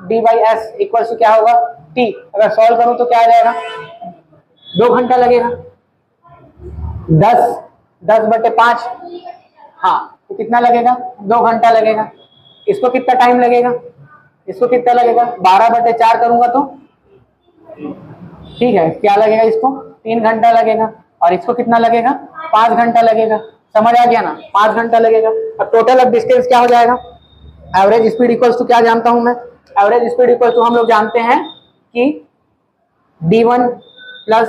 d/s इक्वल टू क्या होगा, t। अगर सॉल्व करूं तो क्या आ जाएगा, 2 घंटा लगेगा, 10 10 बटे 5, हाँ तो कितना लगेगा, 2 घंटा लगेगा। इसको कितना टाइम लगेगा, इसको कितना लगेगा, 12/4 करूंगा तो ठीक है क्या लगेगा, इसको 3 घंटा लगेगा, और इसको कितना लगेगा, 5 घंटा लगेगा। समझ आ गया ना, 5 घंटा लगेगा। और टोटल ऑफ डिस्टेंस क्या हो जाएगा, एवरेज स्पीड इक्वल्स टू क्या जानता हूं मैं, एवरेज स्पीड इक्वल टू हम लोग जानते हैं कि d1 plus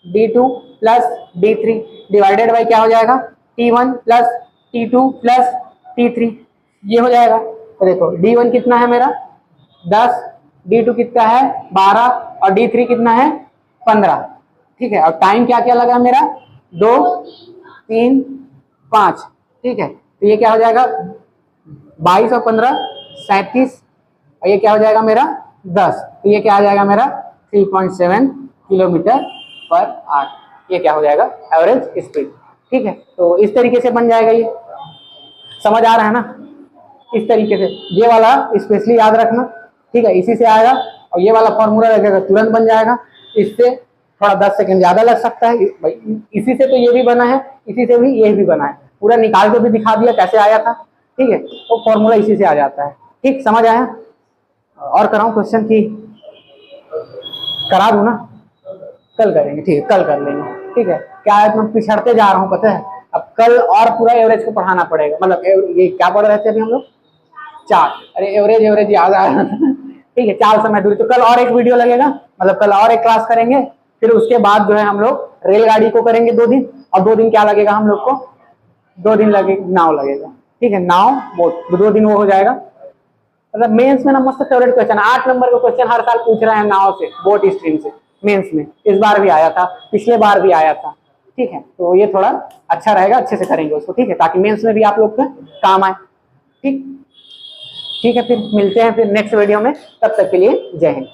d2 plus d3 divided by क्या हो जाएगा, t1 plus t2 plus t3, ये हो जाएगा। तो देखो d1 कितना है मेरा 10, d2 कितना है 12 और d3 कितना है 15, ठीक है। और टाइम क्या क्या लगा मेरा 2 3 5, ठीक है। तो ये क्या हो जाएगा 22 और 15 37, और ये क्या हो जाएगा मेरा 10, तो ये क्या आ जाएगा मेरा 3.7 किलोमीटर पर आवर, ये क्या हो जाएगा एवरेज स्पीड, ठीक है। तो इस तरीके से बन जाएगा, ये समझ आ रहा है ना, इस तरीके से ये वाला स्पेशली याद रखना, ठीक है। इसी से आएगा, और ये वाला फॉर्मूला लगेगा तुरंत बन जाएगा, इससे थोड़ा 10 सेकंड ज्यादा लग सकता है भाई। इसी से तो ये भी बना है, इसी से भी ये भी बना है, पूरा निकाल के भी दिखा दिया कैसे आया था, ठीक है। तो फॉर्मूला इसी से आ जाता है, ठीक, समझ आया। और कराऊं क्वेश्चन की, करा दूं ना, कल करेंगे, ठीक है कल कर लेंगे, ठीक है। क्या है मैं पिछड़ते जा रहा हूँ पता है, अब कल और पूरा एवरेज को पढ़ाना पड़ेगा, मतलब ये क्या पढ़ रहे थे अभी हम लोग, चार, अरे एवरेज एवरेज याद आ रहा था ठीक है, 4 समय दूरी। तो कल और एक वीडियो लगेगा, मतलब कल और एक क्लास करेंगे, फिर उसके बाद जो है हम लोग रेलगाड़ी को करेंगे 2 दिन, और 2 दिन क्या लगेगा हम लोग को, 2 दिन लगेगा नाव लगेगा, ठीक है, नाव बोट, 2 दिन वो हो जाएगा। मतलब मेंस में ना मस्त फेवरेट क्वेश्चन, 8 नंबर का क्वेश्चन हर साल पूछ रहे हैं नाव से, बोट स्ट्रीम से, मेंस में इस बार भी आया था, पिछले बार भी आया था, ठीक है। तो ये थोड़ा अच्छा रहेगा, अच्छे से करेंगे उसको, ठीक है, ताकि मेंस में भी आप लोग के काम आए, ठीक, ठीक है। फिर मिलते हैं फिर नेक्स्ट वीडियो में, तब तक के लिए जय हिंद।